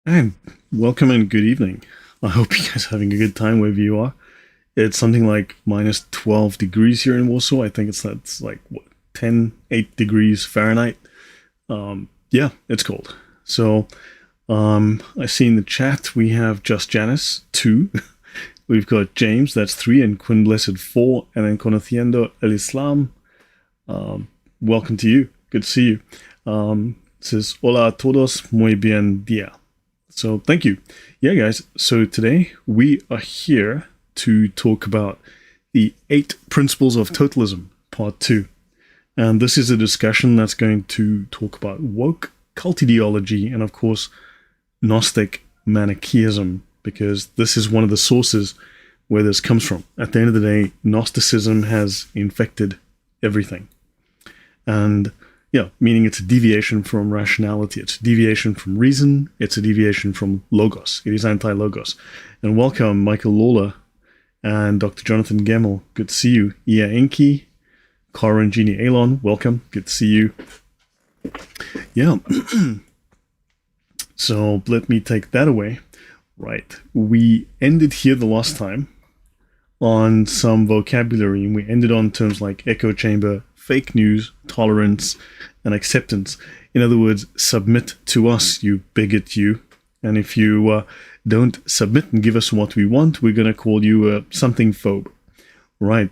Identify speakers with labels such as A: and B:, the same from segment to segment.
A: And welcome and good evening. I hope you guys are having a good time wherever you are. It's something like minus 12 degrees here in Warsaw. I think that's like, what, 8 degrees Fahrenheit. Yeah, it's cold. So, I see in the chat we have Just Janice, 2. We've got James, that's 3, and Quinn Blessed, 4, and then Conociendo el Islam. Welcome to you. Good to see you. It says, Hola a todos, muy bien dia. So thank you. Yeah, guys. So today we are here to talk about the 8 principles of totalism, part 2. And this is a discussion that's going to talk about woke cult ideology and, of course, Gnostic Manichaeism, because this is one of the sources where this comes from. At the end of the day, Gnosticism has infected everything. And yeah, meaning it's a deviation from rationality. It's a deviation from reason. It's a deviation from logos. It is anti-logos. And welcome, Michael Lawler and Dr. Jonathan Gemmel. Good to see you. Ia Enki, Cara and Jeannie Alon. Welcome. Good to see you. Yeah. So let me take that away. Right. We ended here the last time on some vocabulary, and we ended on terms like echo chamber, fake news, tolerance, and acceptance. In other words, submit to us, you bigot, you. And if you don't submit and give us what we want, we're going to call you a something phobe. Right.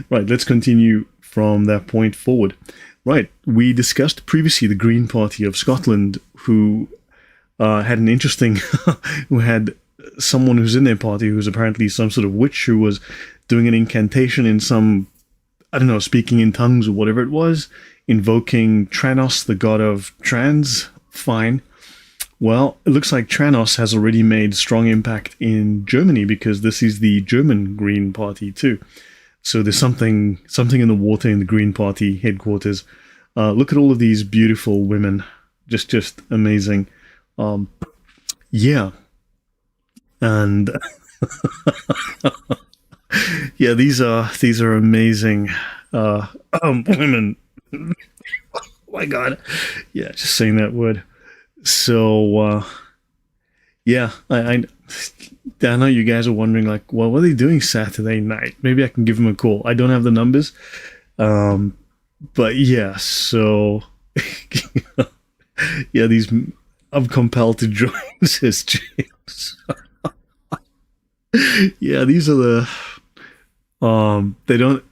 A: Right, let's continue from that point forward. Right, we discussed previously the Green Party of Scotland, who had an interesting, who had someone who's in their party who's apparently some sort of witch who was doing an incantation in some, I don't know, speaking in tongues or whatever it was, invoking Tranos, the god of trans. Fine. Well, it looks like Tranos has already made strong impact in Germany because this is the German Green Party too. So there's something in the water in the Green Party headquarters. Look at all of these beautiful women. Just amazing. Yeah. And yeah, these are amazing women. Oh my God. Yeah, just saying that word. So yeah, I know you guys are wondering, like, well, what are they doing Saturday night? Maybe I can give them a call. I don't have the numbers. But yeah, so yeah, I'm compelled to join, says James. Yeah, these are the they don't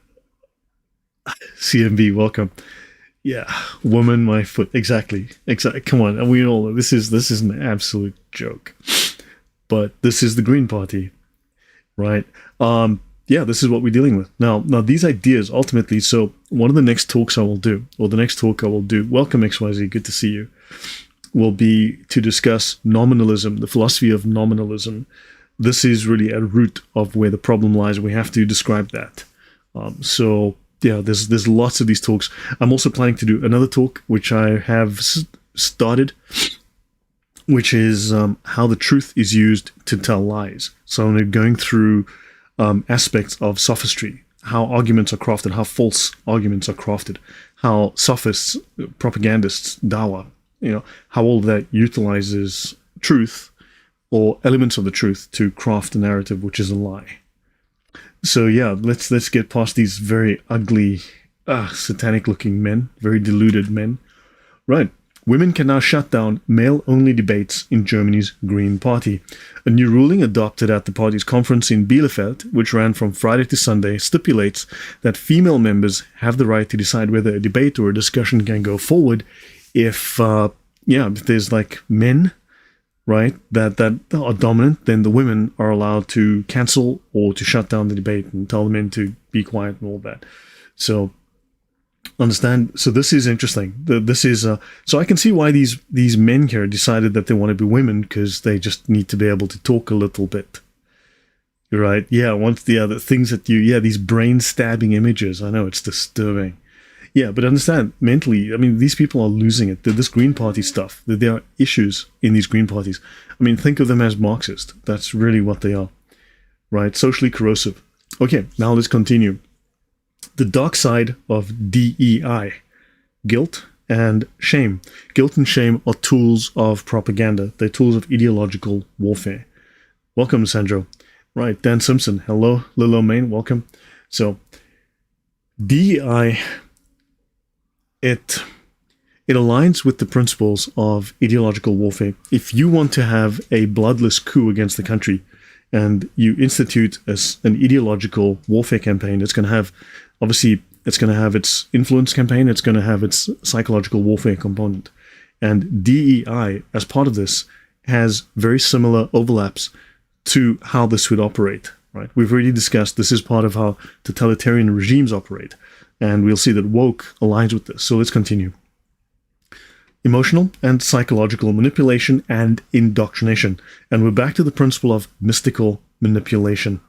A: CMB, welcome. Yeah, woman, my foot. Exactly. Come on, and we all know this is an absolute joke. But this is the Green Party, right? Yeah, this is what we're dealing with. Now these ideas ultimately, so one of the next talks I will do, welcome XYZ, good to see you, will be to discuss nominalism, the philosophy of nominalism. This is really at root of where the problem lies. We have to describe that. So yeah, there's lots of these talks. I'm also planning to do another talk, which I have started, which is how the truth is used to tell lies. So I'm going through aspects of sophistry, how arguments are crafted, how false arguments are crafted, how sophists, propagandists, dawa, how all of that utilizes truth or elements of the truth to craft a narrative which is a lie. So yeah, let's get past these very ugly, satanic-looking men, very deluded men. Right. Women can now shut down male-only debates in Germany's Green Party. A new ruling adopted at the party's conference in Bielefeld, which ran from Friday to Sunday, stipulates that female members have the right to decide whether a debate or a discussion can go forward if there's like men, right, that are dominant, then the women are allowed to cancel or to shut down the debate and tell the men to be quiet and all that. So understand. So this is interesting. This is so I can see why these men here decided that they want to be women, because they just need to be able to talk a little bit. Right? Yeah. Once the other things that these brain stabbing images. I know it's disturbing. Yeah, but understand, mentally, I mean, these people are losing it. This Green Party stuff, there are issues in these Green Parties. I mean, think of them as Marxist. That's really what they are, right? Socially corrosive. Okay, now let's continue. The dark side of DEI, guilt, and shame. Guilt and shame are tools of propaganda. They're tools of ideological warfare. Welcome, Sandro. Right, Dan Simpson. Hello, Lilo Main. Welcome. So, DEI, it aligns with the principles of ideological warfare. If you want to have a bloodless coup against the country and you institute an ideological warfare campaign, it's going to have, obviously, it's going to have its influence campaign, it's going to have its psychological warfare component. And DEI, as part of this, has very similar overlaps to how this would operate. Right? We've already discussed this is part of how totalitarian regimes operate. And we'll see that woke aligns with this. So let's continue. Emotional and psychological manipulation and indoctrination. And we're back to the principle of mystical manipulation.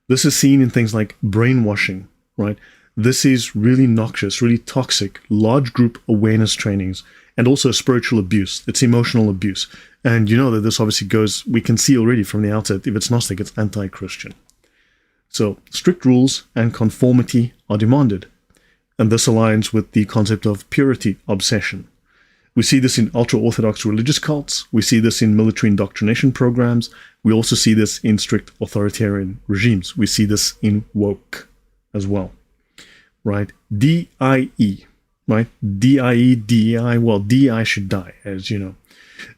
A: This is seen in things like brainwashing, right? This is really noxious, really toxic, large group awareness trainings, and also spiritual abuse. It's emotional abuse. And you know that this obviously goes, we can see already from the outset, if it's Gnostic, it's anti-Christian. So strict rules and conformity are demanded. And this aligns with the concept of purity obsession. We see this in ultra-Orthodox religious cults. We see this in military indoctrination programs. We also see this in strict authoritarian regimes. We see this in woke as well. Right? DIE. Right? DIE, DEI. Well, DEI should die, as you know.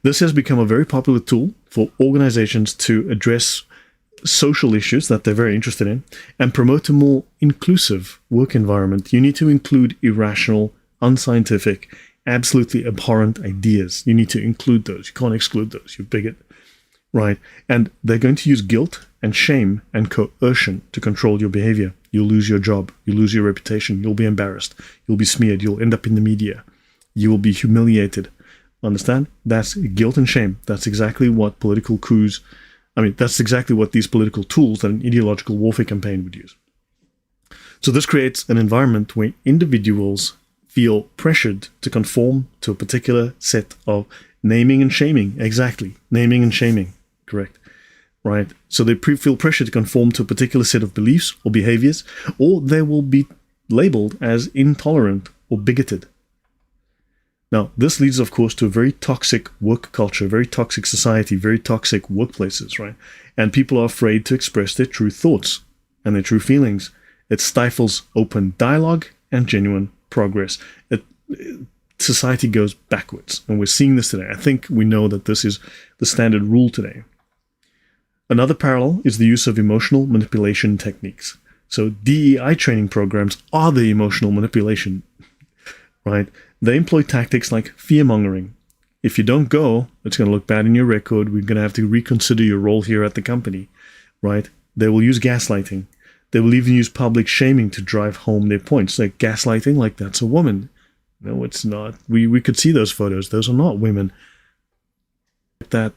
A: This has become a very popular tool for organizations to address social issues that they're very interested in and promote a more inclusive work environment. You need to include irrational, unscientific, absolutely abhorrent ideas. You need to include those. You can't exclude those. You bigot. Right? And they're going to use guilt and shame and coercion to control your behavior. You'll lose your job. You'll lose your reputation. You'll be embarrassed. You'll be smeared. You'll end up in the media. You will be humiliated. Understand? That's guilt and shame. That's exactly what political coups, that's exactly what these political tools that an ideological warfare campaign would use. So this creates an environment where individuals feel pressured to conform to a particular set of naming and shaming. Exactly. Naming and shaming. Correct. Right. So they feel pressure to conform to a particular set of beliefs or behaviors, or they will be labeled as intolerant or bigoted. Now, this leads, of course, to a very toxic work culture, very toxic society, very toxic workplaces, right? And people are afraid to express their true thoughts and their true feelings. It stifles open dialogue and genuine progress. Society goes backwards, and we're seeing this today. I think we know that this is the standard rule today. Another parallel is the use of emotional manipulation techniques. So DEI training programs are the emotional manipulation, right? They employ tactics like fear-mongering. If you don't go, it's going to look bad in your record. We're going to have to reconsider your role here at the company, right? They will use gaslighting. They will even use public shaming to drive home their points. Like gaslighting, like that's a woman. No, it's not. We could see those photos. Those are not women. That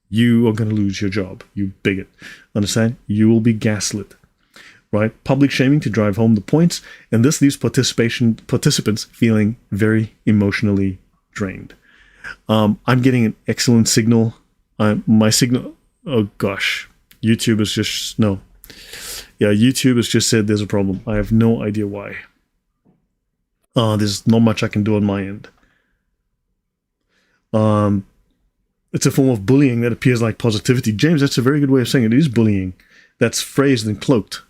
A: you are going to lose your job, you bigot. Understand? You will be gaslit. Right? Public shaming to drive home the points, and this leaves participants feeling very emotionally drained. I'm getting an excellent signal. My signal, oh gosh, YouTube has just, no. Yeah, YouTube has just said there's a problem. I have no idea why. There's not much I can do on my end. It's a form of bullying that appears like positivity. James, that's a very good way of saying it. It is bullying. That's phrased and cloaked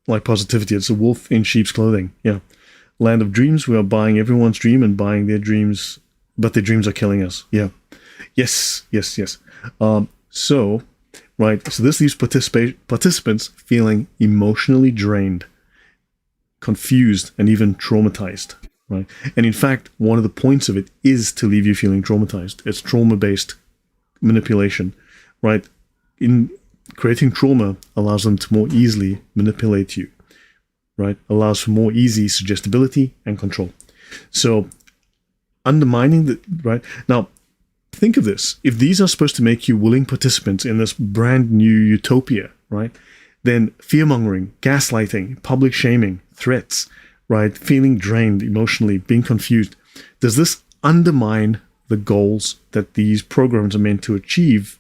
A: like positivity. It's a wolf in sheep's clothing. Yeah. Land of dreams. We are buying everyone's dream and buying their dreams, but their dreams are killing us. Yeah. Yes. So this leaves participants feeling emotionally drained, confused, and even traumatized. Right. And in fact, one of the points of it is to leave you feeling traumatized. It's trauma-based manipulation, right? In creating trauma allows them to more easily manipulate you, right? Allows for more easy suggestibility and control. So undermining right? Now, think of this. If these are supposed to make you willing participants in this brand new utopia, right? Then fear-mongering, gaslighting, public shaming, threats, right? Feeling drained emotionally, being confused. Does this undermine the goals that these programs are meant to achieve,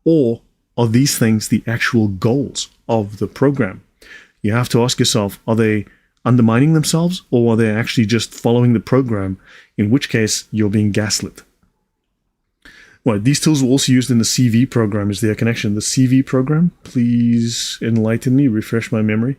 A: or are these things the actual goals of the program? You have to ask yourself, are they undermining themselves, or are they actually just following the program, in which case you're being gaslit? Right, these tools were also used in the CV program. Is there a connection? The CV program, please enlighten me, refresh my memory.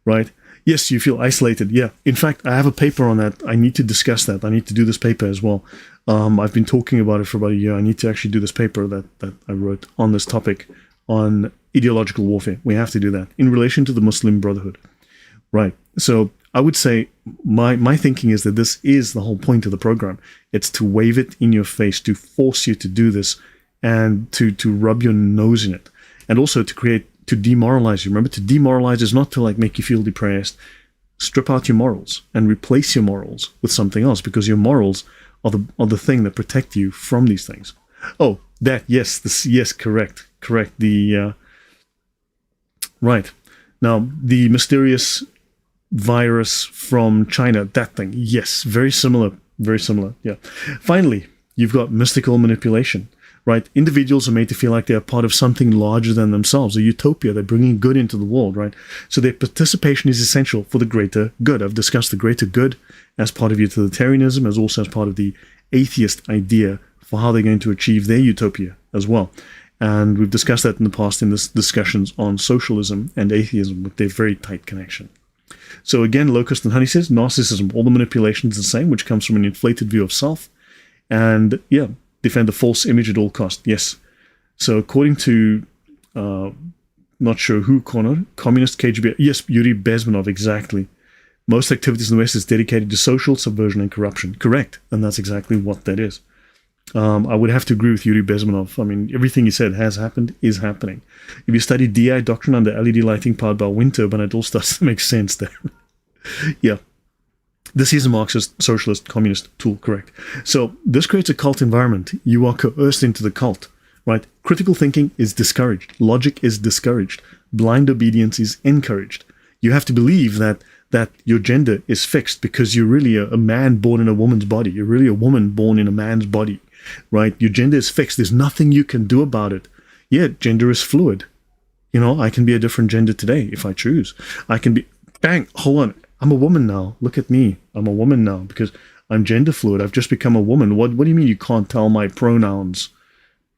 A: Right? Yes, you feel isolated. Yeah. In fact, I have a paper on that. I need to discuss that. I need to do this paper as well. I've been talking about it for about a year. I need to actually do this paper that I wrote on this topic on ideological warfare. We have to do that in relation to the Muslim Brotherhood. Right. So I would say my thinking is that this is the whole point of the program. It's to wave it in your face, to force you to do this, and to rub your nose in it, and also to demoralize you. Remember, to demoralize is not to like make you feel depressed. Strip out your morals and replace your morals with something else, because your morals are the thing that protect you from these things. Oh, that, yes, correct. The right. Now, the mysterious virus from China, that thing, yes, very similar, yeah. Finally, you've got mystical manipulation, right? Individuals are made to feel like they're part of something larger than themselves, a utopia. They're bringing good into the world, right? So their participation is essential for the greater good. I've discussed the greater good as part of utilitarianism, as also as part of the atheist idea for how they're going to achieve their utopia as well. And we've discussed that in the past in this discussions on socialism and atheism, with their very tight connection. So again, Locust and Honey says, Gnosticism, all the manipulation is the same, which comes from an inflated view of self. And yeah, defend the false image at all costs. Yes. So according to, not sure who cornered, communist KGB, yes, Yuri Bezmenov, exactly. Most activities in the West is dedicated to social subversion and corruption. Correct. And that's exactly what that is. I would have to agree with Yuri Bezmenov. I mean, everything he said has happened, is happening. If you study DI Doctrine under LED lighting powered by wind turbine, it all starts to make sense there. Yeah. This is a Marxist, socialist, communist tool, correct. So this creates a cult environment. You are coerced into the cult, right? Critical thinking is discouraged. Logic is discouraged. Blind obedience is encouraged. You have to believe that your gender is fixed because you're really a man born in a woman's body. You're really a woman born in a man's body, right? Your gender is fixed. There's nothing you can do about it. Yet gender is fluid. You know, I can be a different gender today if I choose. I can be, bang, hold on. I'm a woman now. Look at me. I'm a woman now because I'm gender fluid. I've just become a woman. What do you mean you can't tell my pronouns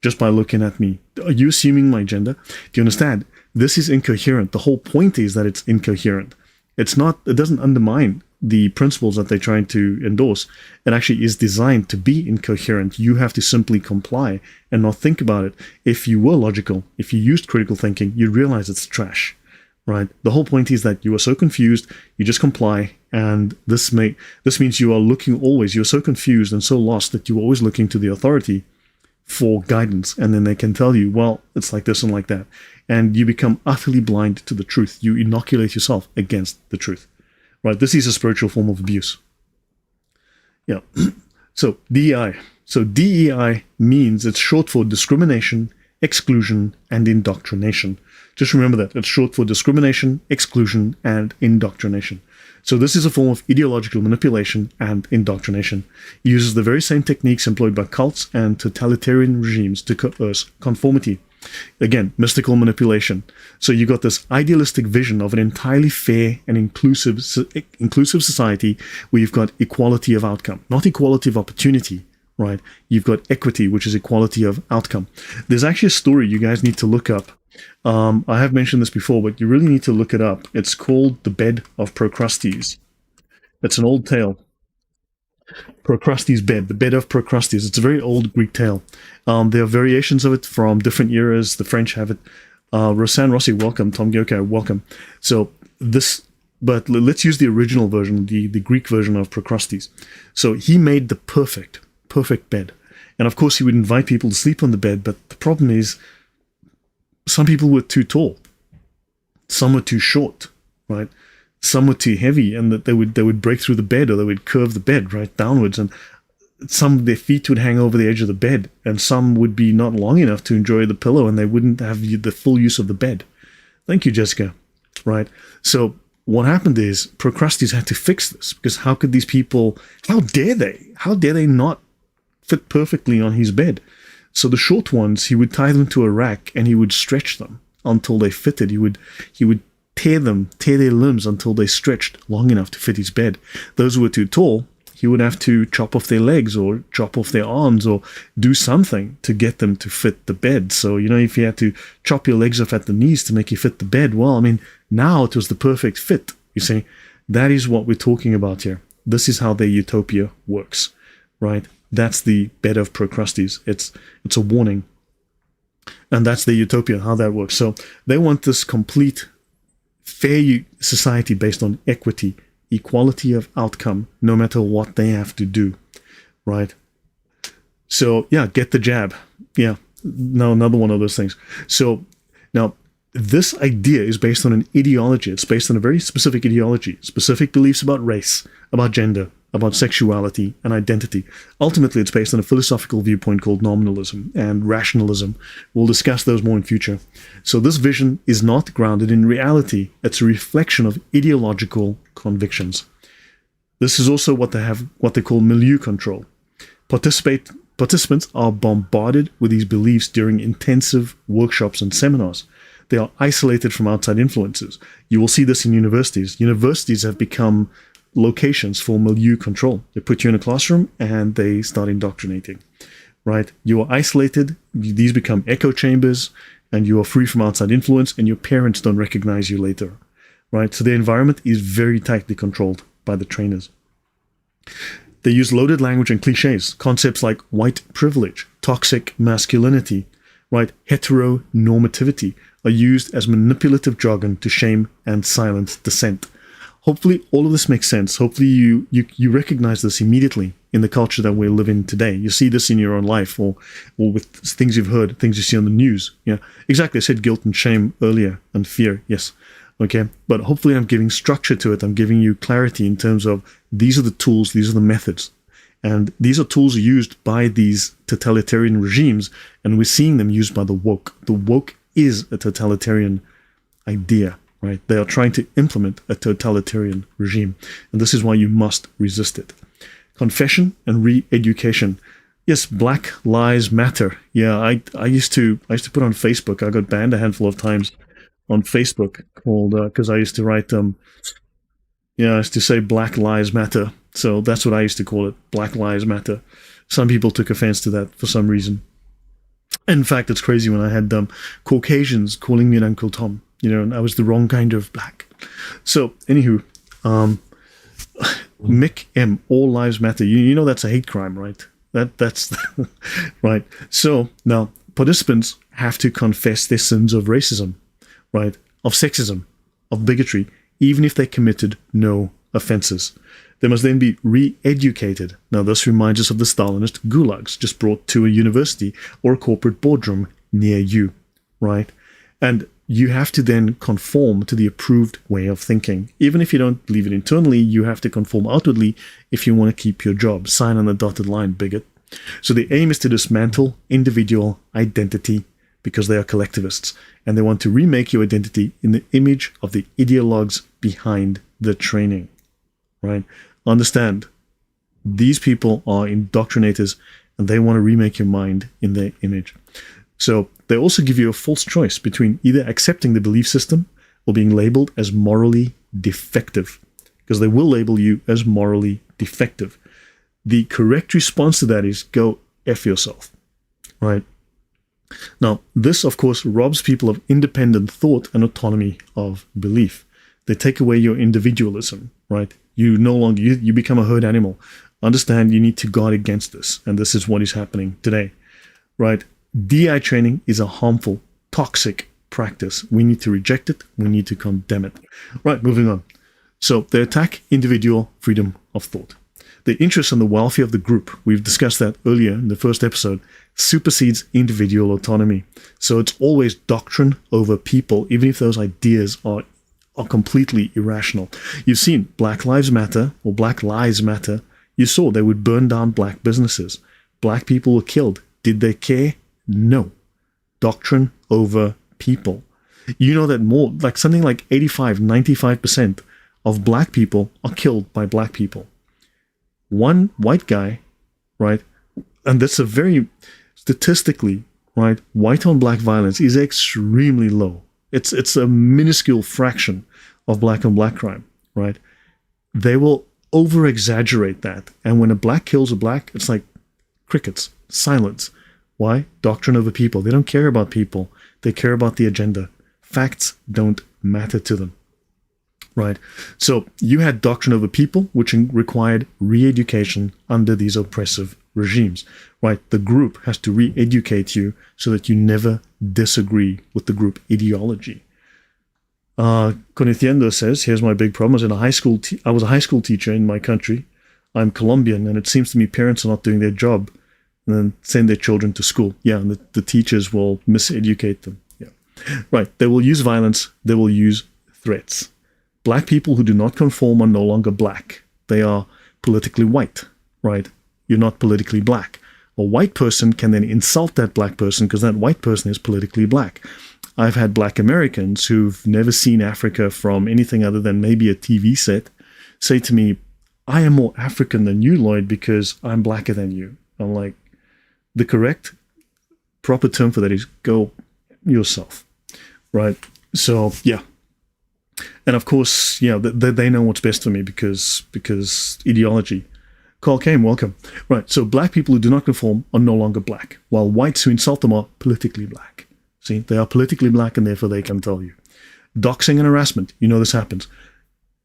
A: just by looking at me? Are you assuming my gender? Do you understand? This is incoherent. The whole point is that it's incoherent. It doesn't undermine the principles that they're trying to endorse. It actually is designed to be incoherent. You have to simply comply and not think about it. If you were logical, if you used critical thinking, you'd realize it's trash. Right. The whole point is that you are so confused, you just comply, and this means you are looking always. You're so confused and so lost that you're always looking to the authority for guidance, and then they can tell you, well, it's like this and like that, and you become utterly blind to the truth. You inoculate yourself against the truth. Right. This is a spiritual form of abuse. Yeah. So DEI. So DEI means it's short for discrimination, exclusion, and indoctrination. Just remember that. It's short for discrimination, exclusion, and indoctrination. So this is a form of ideological manipulation and indoctrination. It uses the very same techniques employed by cults and totalitarian regimes to coerce conformity. Again, mystical manipulation. So you got this idealistic vision of an entirely fair and inclusive society where you've got equality of outcome, not equality of opportunity. Right? You've got equity, which is equality of outcome. There's actually a story you guys need to look up. I have mentioned this before, but you really need to look it up. It's called The Bed of Procrustes. It's an old tale. Procrustes' bed, the bed of Procrustes. It's a very old Greek tale. There are variations of it from different eras. The French have it. Rosanne Rossi, welcome. Tom Gyoka, welcome. So but let's use the original version, the Greek version of Procrustes. So he made the perfect bed. And of course he would invite people to sleep on the bed, but the problem is some people were too tall. Some were too short, right? Some were too heavy, and that they would break through the bed, or they would curve the bed right downwards, and some their feet would hang over the edge of the bed, and some would be not long enough to enjoy the pillow, and they wouldn't have the full use of the bed. Thank you, Jessica. Right? So what happened is Procrustes had to fix this, because how could these people, how dare they not fit perfectly on his bed? So the short ones, he would tie them to a rack and he would stretch them until they fitted. He would tear their limbs until they stretched long enough to fit his bed. Those who were too tall, he would have to chop off their legs or chop off their arms or do something to get them to fit the bed. So, if you had to chop your legs off at the knees to make you fit the bed, well, now it was the perfect fit. You see, that is what we're talking about here. This is how their utopia works, right? That's the bed of Procrustes. It's a warning. And that's the utopia, how that works. So they want this complete, fair society based on equity, equality of outcome, no matter what they have to do, right? So, yeah, get the jab. Yeah, now another one of those things. So, now, this idea is based on an ideology. It's based on a very specific ideology, specific beliefs about race, about gender, about sexuality and identity. Ultimately, it's based on a philosophical viewpoint called nominalism and rationalism. We'll discuss those more in future. So this vision is not grounded in reality. It's a reflection of ideological convictions. This is also what they call milieu control. Participants are bombarded with these beliefs during intensive workshops and seminars. They are isolated from outside influences. You will see this in universities. Universities have become locations for milieu control. They put you in a classroom and they start indoctrinating, right? You are isolated. These become echo chambers and you are free from outside influence and your parents don't recognize you later, right? So the environment is very tightly controlled by the trainers. They use loaded language and cliches, concepts like white privilege, toxic masculinity, right? Heteronormativity are used as manipulative jargon to shame and silence dissent. Hopefully all of this makes sense. Hopefully you recognize this immediately in the culture that we live in today. You see this in your own life or with things you've heard, things you see on the news. Yeah, exactly. I said guilt and shame earlier and fear. Yes. Okay. But hopefully I'm giving structure to it. I'm giving you clarity in terms of these are the tools, these are the methods. And these are tools used by these totalitarian regimes, and we're seeing them used by the woke. The woke is a totalitarian idea. Right? They are trying to implement a totalitarian regime, and this is why you must resist it. Confession and re-education. Yes, Black Lives Matter. Yeah, I used to put on Facebook. I got banned a handful of times on Facebook called because I used to write I used to say Black Lives Matter. So that's what I used to call it, Black Lives Matter. Some people took offense to that for some reason. In fact, it's crazy when I had Caucasians calling me an Uncle Tom. And I was the wrong kind of black. So, anywho, Mick M, all lives matter. You know that's a hate crime, right? That's right. So now participants have to confess their sins of racism, right? Of sexism, of bigotry, even if they committed no offenses. They must then be re-educated. Now, this reminds us of the Stalinist gulags just brought to a university or a corporate boardroom near you, right? And you have to then conform to the approved way of thinking. Even if you don't believe it internally, you have to conform outwardly if you want to keep your job. Sign on the dotted line, bigot. So the aim is to dismantle individual identity because they are collectivists, and they want to remake your identity in the image of the ideologues behind the training, right? Understand, these people are indoctrinators, and they want to remake your mind in their image. So they also give you a false choice between either accepting the belief system or being labeled as morally defective, because they will label you as morally defective. The correct response to that is go F yourself, right? Now, this, of course, robs people of independent thought and autonomy of belief. They take away your individualism, right? You no longer, you become a herd animal. Understand, you need to guard against this, and this is what is happening today, right? DI training is a harmful, toxic practice. We need to reject it. We need to condemn it. Right, moving on. So they attack individual freedom of thought. The interest in the welfare of the group, we've discussed that earlier in the first episode, supersedes individual autonomy. So it's always doctrine over people, even if those ideas are completely irrational. You've seen Black Lives Matter or Black Lives Matter. You saw they would burn down black businesses. Black people were killed. Did they care? No. Doctrine over people. You know that more, like something like 85-95% of black people are killed by black people. One white guy, right, and that's a very, statistically, right, white on black violence is extremely low, It's a minuscule fraction of black on black crime, right? They will over exaggerate that. And when a black kills a black, it's like crickets, silence. Why? Doctrine over people. They don't care about people. They care about the agenda. Facts don't matter to them, right? So you had doctrine over people, which required re-education under these oppressive regimes, right? The group has to re-educate you so that you never disagree with the group ideology. Conociendo says, here's my big problem. I was a high school teacher in my country. I'm Colombian, and it seems to me parents are not doing their job and then send their children to school. Yeah, and the teachers will miseducate them. Yeah, right. They will use violence. They will use threats. Black people who do not conform are no longer black. They are politically white, right? You're not politically black. A white person can then insult that black person because that white person is politically black. I've had black Americans who've never seen Africa from anything other than maybe a TV set say to me, I am more African than you, Lloyd, because I'm blacker than you. I'm like, the correct, proper term for that is go yourself, right? So, yeah. And of course, yeah, they know what's best for me because ideology. Carl Kane, welcome. Right, so black people who do not conform are no longer black, while whites who insult them are politically black. See, they are politically black and therefore they can tell you. Doxing and harassment, you know this happens.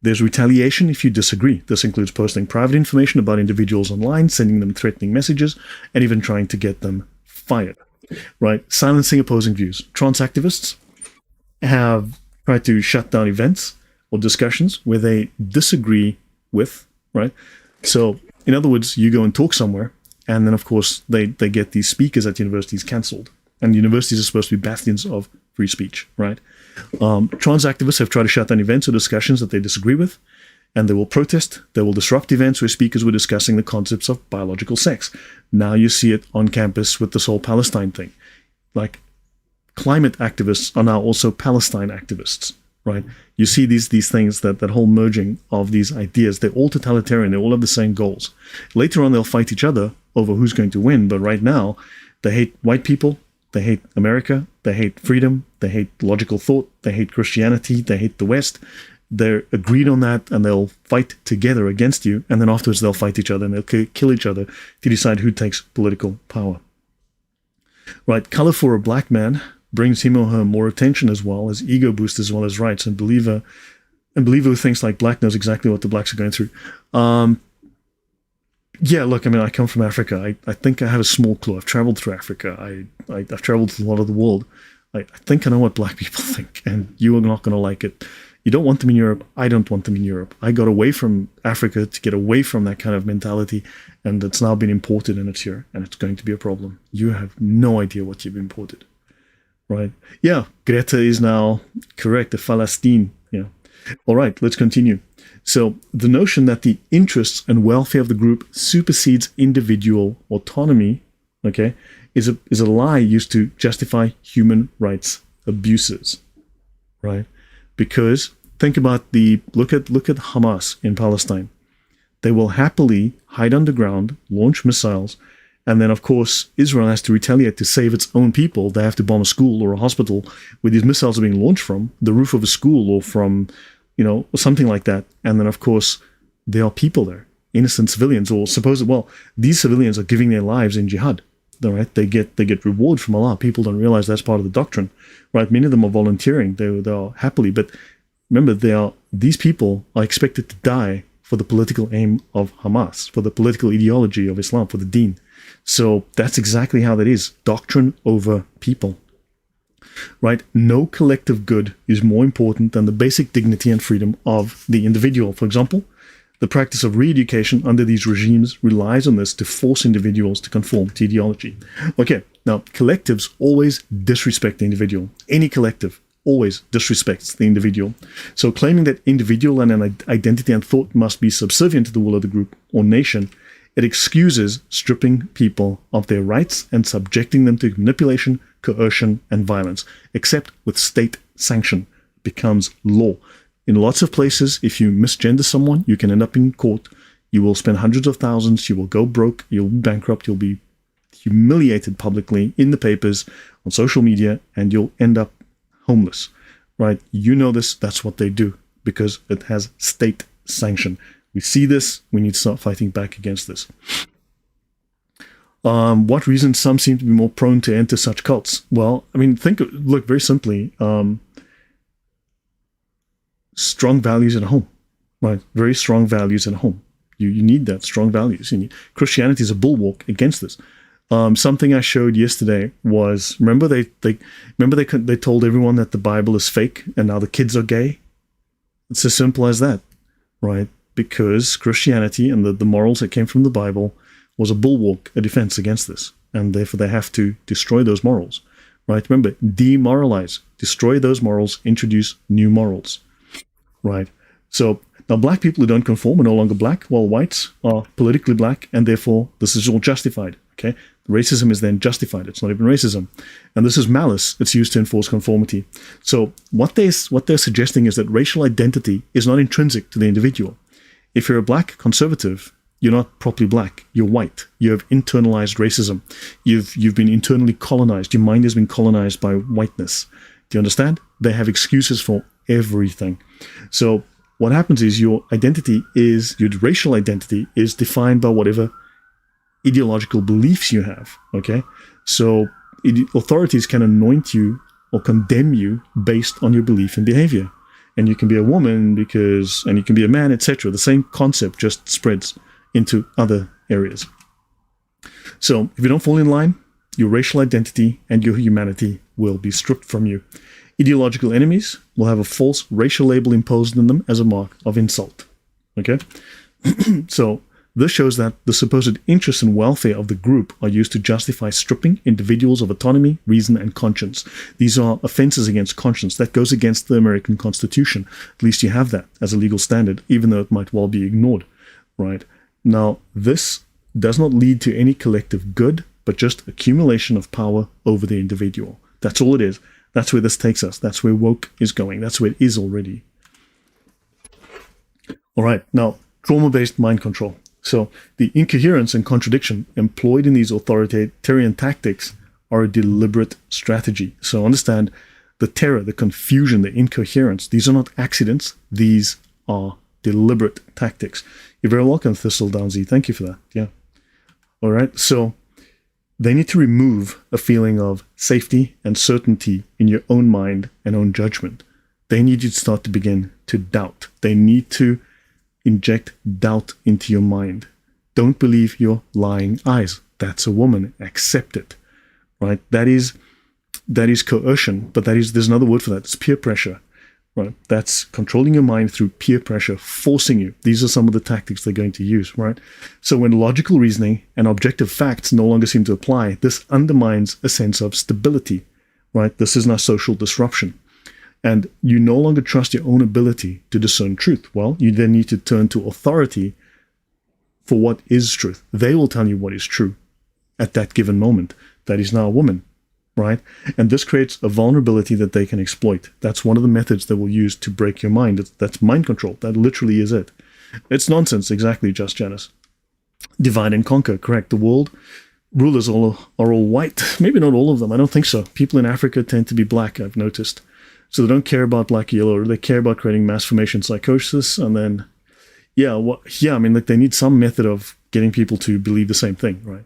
A: There's retaliation if you disagree. This includes posting private information about individuals online, sending them threatening messages, and even trying to get them fired. Right? Silencing opposing views. Trans activists have tried to shut down events or discussions where they disagree with, right? So, in other words, you go and talk somewhere, and then, of course, they get these speakers at universities cancelled. And universities are supposed to be bastions of free speech, right? Trans activists have tried to shut down events or discussions that they disagree with, and they will protest. They will disrupt events where speakers were discussing the concepts of biological sex. Now you see it on campus with this whole Palestine thing. Like, climate activists are now also Palestine activists, right? You see these things, that whole merging of these ideas. They're all totalitarian. They all have the same goals. Later on, they'll fight each other over who's going to win, but right now, they hate white people. They hate America, they hate freedom, they hate logical thought, they hate Christianity, they hate the West. They're agreed on that and they'll fight together against you, and then afterwards they'll fight each other and they'll kill each other to decide who takes political power. Right, color for a black man brings him or her more attention as well as ego boost as well as rights, and believer who thinks like black knows exactly what the blacks are going through. Yeah, look, I mean, I come from Africa. I think I have a small clue. I've traveled through Africa. I've traveled through a lot of the world. I think I know what black people think, and you are not going to like it. You don't want them in Europe. I don't want them in Europe. I got away from Africa to get away from that kind of mentality, and it's now been imported, and it's here, and it's going to be a problem. You have no idea what you've imported, right? Yeah, Greta is now correct. The Palestine, yeah. All right, let's continue. So the notion that the interests and welfare of the group supersedes individual autonomy, okay, is a lie used to justify human rights abuses, right? Because think about look at Hamas in Palestine. They will happily hide underground, launch missiles, and then of course Israel has to retaliate to save its own people. They have to bomb a school or a hospital where these missiles are being launched from, the roof of a school or from, or something like that. And then, of course, there are people there, innocent civilians, or these civilians are giving their lives in jihad, right? They get reward from Allah. People don't realize that's part of the doctrine, right? Many of them are volunteering. They are happily, but remember, these people are expected to die for the political aim of Hamas, for the political ideology of Islam, for the deen. So that's exactly how that is. Doctrine over people. Right? No collective good is more important than the basic dignity and freedom of the individual. For example, the practice of re-education under these regimes relies on this to force individuals to conform to ideology. Okay, now collectives always disrespect the individual. Any collective always disrespects the individual. So claiming that individual and an identity and thought must be subservient to the will of the group or nation, it excuses stripping people of their rights and subjecting them to manipulation, coercion, and violence, except with state sanction. Becomes law. In lots of places, if you misgender someone, you can end up in court. You will spend hundreds of thousands. You will go broke. You'll be bankrupt. You'll be humiliated publicly in the papers, on social media, and you'll end up homeless. right? You know this, that's what they do, because it has state sanction. We see this, we need to start fighting back against this. What reason some seem to be more prone to enter such cults? Well, I mean, look very simply, strong values at home, right? Very strong values at home. You need that, strong values. Christianity is a bulwark against this. Something I showed yesterday was, remember they told everyone that the Bible is fake and now the kids are gay? It's as simple as that, right? Because Christianity and the morals that came from the Bible was a bulwark, a defense against this. And therefore they have to destroy those morals, right? Remember, demoralize, destroy those morals, introduce new morals, right? So now black people who don't conform are no longer black, while whites are politically black, and therefore this is all justified, okay? Racism is then justified. It's not even racism. And this is malice. It's used to enforce conformity. So what they're suggesting is that racial identity is not intrinsic to the individual. If you're a black conservative, you're not properly black. You're white. You have internalized racism. You've been internally colonized. Your mind has been colonized by whiteness. Do you understand? They have excuses for everything. So what happens is your racial identity is defined by whatever ideological beliefs you have, okay? So authorities can anoint you or condemn you based on your belief and behavior. And you can be a woman and you can be a man, etc. The same concept just spreads into other areas. So if you don't fall in line, your racial identity and your humanity will be stripped from you. Ideological enemies will have a false racial label imposed on them as a mark of insult, okay? So this shows that the supposed interests and welfare of the group are used to justify stripping individuals of autonomy, reason, and conscience. These are offenses against conscience. That goes against the American Constitution. At least you have that as a legal standard, even though it might well be ignored, right? Now, this does not lead to any collective good, but just accumulation of power over the individual. That's all it is. That's where this takes us. That's where woke is going. That's where it is already. All right, now, trauma-based mind control. So the incoherence and contradiction employed in these authoritarian tactics are a deliberate strategy. So understand the terror, the confusion, the incoherence. These are not accidents. These are deliberate tactics. You're very welcome, Thistledown Z. Thank you for that. Yeah. All right. So they need to remove a feeling of safety and certainty in your own mind and own judgment. They need you to start to begin to doubt. They need to inject doubt into your mind. Don't believe your lying eyes. That's a woman. Accept it. Right? That is coercion, but there's another word for that. It's peer pressure. Right? That's controlling your mind through peer pressure, forcing you. These are some of the tactics they're going to use, right? So when logical reasoning and objective facts no longer seem to apply, this undermines a sense of stability, right? This is now social disruption. And you no longer trust your own ability to discern truth. Well, you then need to turn to authority for what is truth. They will tell you what is true at that given moment. That is now a woman, right? And this creates a vulnerability that they can exploit. That's one of the methods they will use to break your mind. That's mind control. That literally is it. It's nonsense, exactly, Just Janice. Divide and conquer, correct. The world rulers are all white. Maybe not all of them. I don't think so. People in Africa tend to be black, I've noticed. So they don't care about black or yellow. They care about creating mass formation psychosis. And then, I mean, like they need some method of getting people to believe the same thing, right?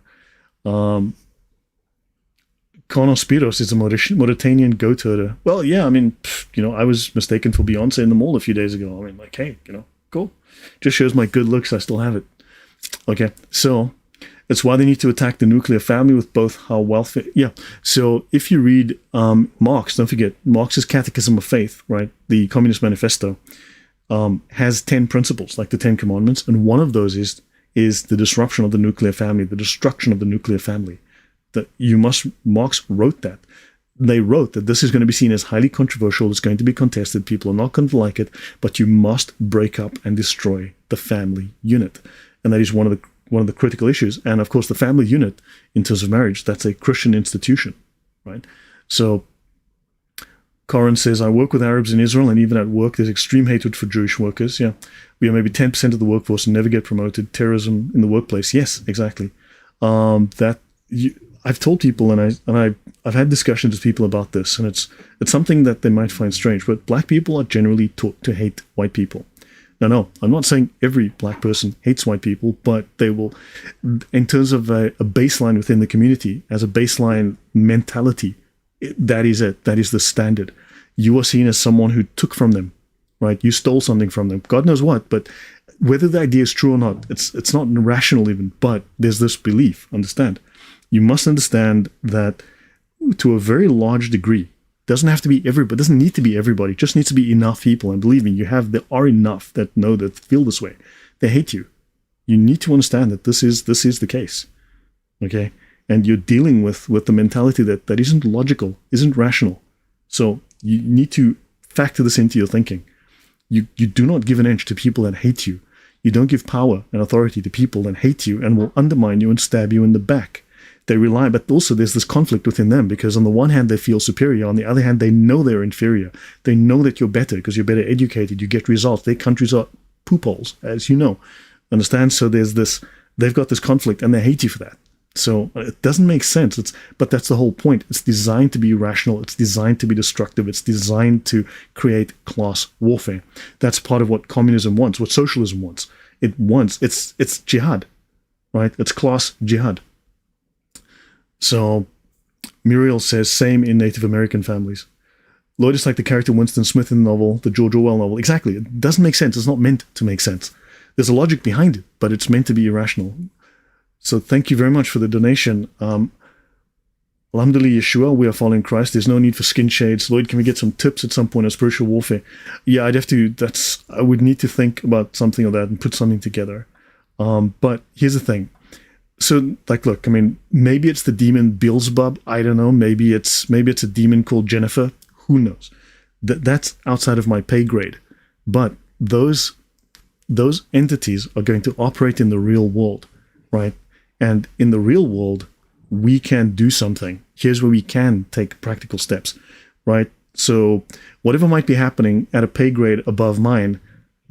A: Konospiros is a Mauritanian goat herder. Well, yeah, I mean, I was mistaken for Beyonce in the mall a few days ago. I mean, like, hey, cool. Just shows my good looks. I still have it. Okay, so it's why they need to attack the nuclear family with both how welfare. Yeah, so if you read Marx, don't forget, Marx's Catechism of Faith, right? The Communist Manifesto has 10 principles, like the 10 Commandments, and one of those is the disruption of the nuclear family, the destruction of the nuclear family. Marx wrote that. They wrote that this is going to be seen as highly controversial, it's going to be contested, people are not going to like it, but you must break up and destroy the family unit. And that is one of the critical issues. And of course, the family unit, in terms of marriage, that's a Christian institution, right? So Corin says, I work with Arabs in Israel, and even at work, there's extreme hatred for Jewish workers. Yeah, we are maybe 10% of the workforce and never get promoted. Terrorism in the workplace. Yes, exactly. I've told people, I've had discussions with people about this, and it's something that they might find strange, but black people are generally taught to hate white people. Now, no, I'm not saying every black person hates white people, but they will, in terms of a baseline within the community, as a baseline mentality, that is it. That is the standard. You are seen as someone who took from them, right? You stole something from them. God knows what, but whether the idea is true or not, it's not rational even, but there's this belief, understand? You must understand that to a very large degree, doesn't have to be everybody, doesn't need to be everybody, just needs to be enough people. And believe me, there are enough that know, that feel this way. They hate you. You need to understand that this is the case. Okay? And you're dealing with the mentality that isn't logical, isn't rational. So you need to factor this into your thinking. You do not give an inch to people that hate you. You don't give power and authority to people that hate you and will undermine you and stab you in the back. They rely, but also there's this conflict within them, because on the one hand, they feel superior. On the other hand, they know they're inferior. They know that you're better because you're better educated. You get results. Their countries are poop holes, as you know. Understand? So there's this, they've got this conflict and they hate you for that. So it doesn't make sense. But that's the whole point. It's designed to be irrational. It's designed to be destructive. It's designed to create class warfare. That's part of what communism wants, what socialism wants. It's jihad, right? It's class jihad. So Muriel says, same in Native American families. Lloyd is like the character Winston Smith in the novel, the George Orwell novel. Exactly. It doesn't make sense. It's not meant to make sense. There's a logic behind it, but it's meant to be irrational. So thank you very much for the donation. Alhamdulillah, Yeshua, we are following Christ. There's no need for skin shades. Lloyd, can we get some tips at some point on spiritual warfare? Yeah, I would need to think about something of that and put something together. But here's the thing. So, like, look, I mean, maybe it's the demon Beelzebub. I don't know. Maybe it's a demon called Jennifer. Who knows? That's outside of my pay grade. But those entities are going to operate in the real world, right? And in the real world, we can do something. Here's where we can take practical steps, right? So whatever might be happening at a pay grade above mine,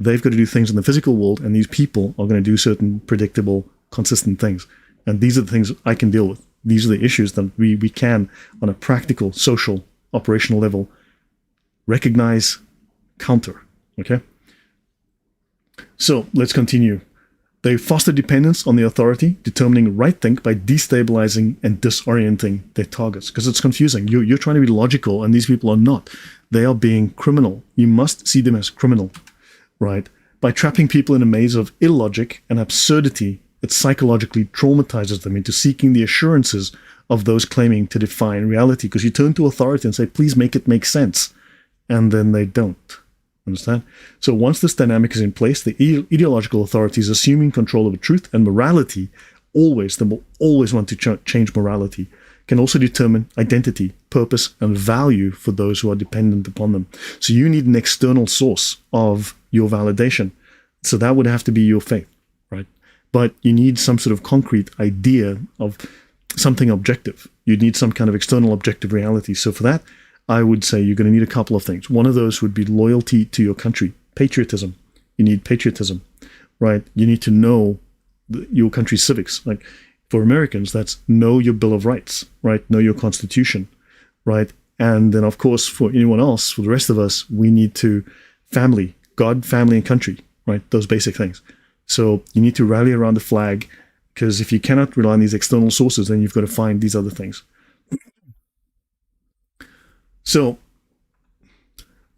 A: they've got to do things in the physical world, and these people are going to do certain predictable, consistent things. And these are the things I can deal with. These are the issues that we can, on a practical, social, operational level, recognize, counter. Okay? So let's continue. They foster dependence on the authority, determining right think by destabilizing and disorienting their targets. Because it's confusing. You're trying to be logical, and these people are not. They are being criminal. You must see them as criminal, right? By trapping people in a maze of illogic and absurdity, it psychologically traumatizes them into seeking the assurances of those claiming to define reality. Because you turn to authority and say, please make it make sense. And then they don't. Understand? So once this dynamic is in place, the ideological authorities assuming control over truth and morality, they will always want to change morality, can also determine identity, purpose, and value for those who are dependent upon them. So you need an external source of your validation. So that would have to be your faith, right? But you need some sort of concrete idea of something objective. You need some kind of external objective reality. So for that, I would say you're going to need a couple of things. One of those would be loyalty to your country, patriotism. You need patriotism, right? You need to know your country's civics. Like for Americans, that's know your Bill of Rights, right? Know your Constitution, right? And then, of course, for anyone else, for the rest of us, we need to family, God, family, and country, right? Those basic things. So you need to rally around the flag, because if you cannot rely on these external sources, then you've got to find these other things. So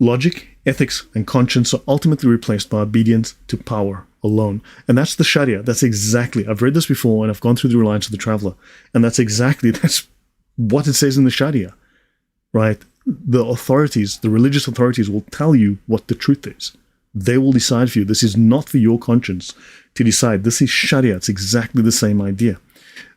A: logic, ethics, and conscience are ultimately replaced by obedience to power alone. And that's the Sharia. That's exactly, I've read this before, and I've gone through the Reliance of the Traveler. And that's what it says in the Sharia, right? The authorities, the religious authorities will tell you what the truth is. They will decide for you. This is not for your conscience to decide. This is Sharia. It's exactly the same idea.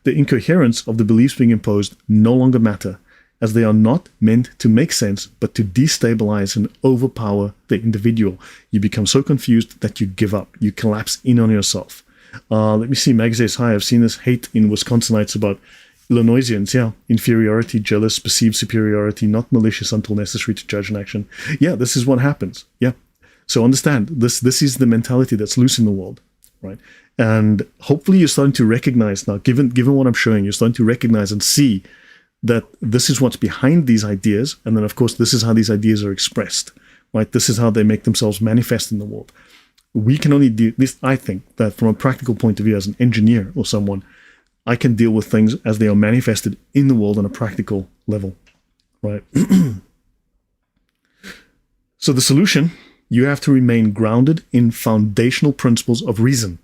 A: The incoherence of the beliefs being imposed no longer matter, as they are not meant to make sense, but to destabilize and overpower the individual. You become so confused that you give up. You collapse in on yourself. Let me see. Mag says, hi, I've seen this hate in Wisconsinites about Illinoisians. Yeah, inferiority, jealous, perceived superiority, not malicious until necessary to judge an action. Yeah, this is what happens. Yeah. So understand, this is the mentality that's loose in the world, right? And hopefully you're starting to recognize now, given what I'm showing, you're starting to recognize and see that this is what's behind these ideas. And then, of course, this is how these ideas are expressed, right? This is how they make themselves manifest in the world. We can only do this. I think that from a practical point of view, as an engineer or someone, I can deal with things as they are manifested in the world on a practical level, right? So the solution, you have to remain grounded in foundational principles of reason,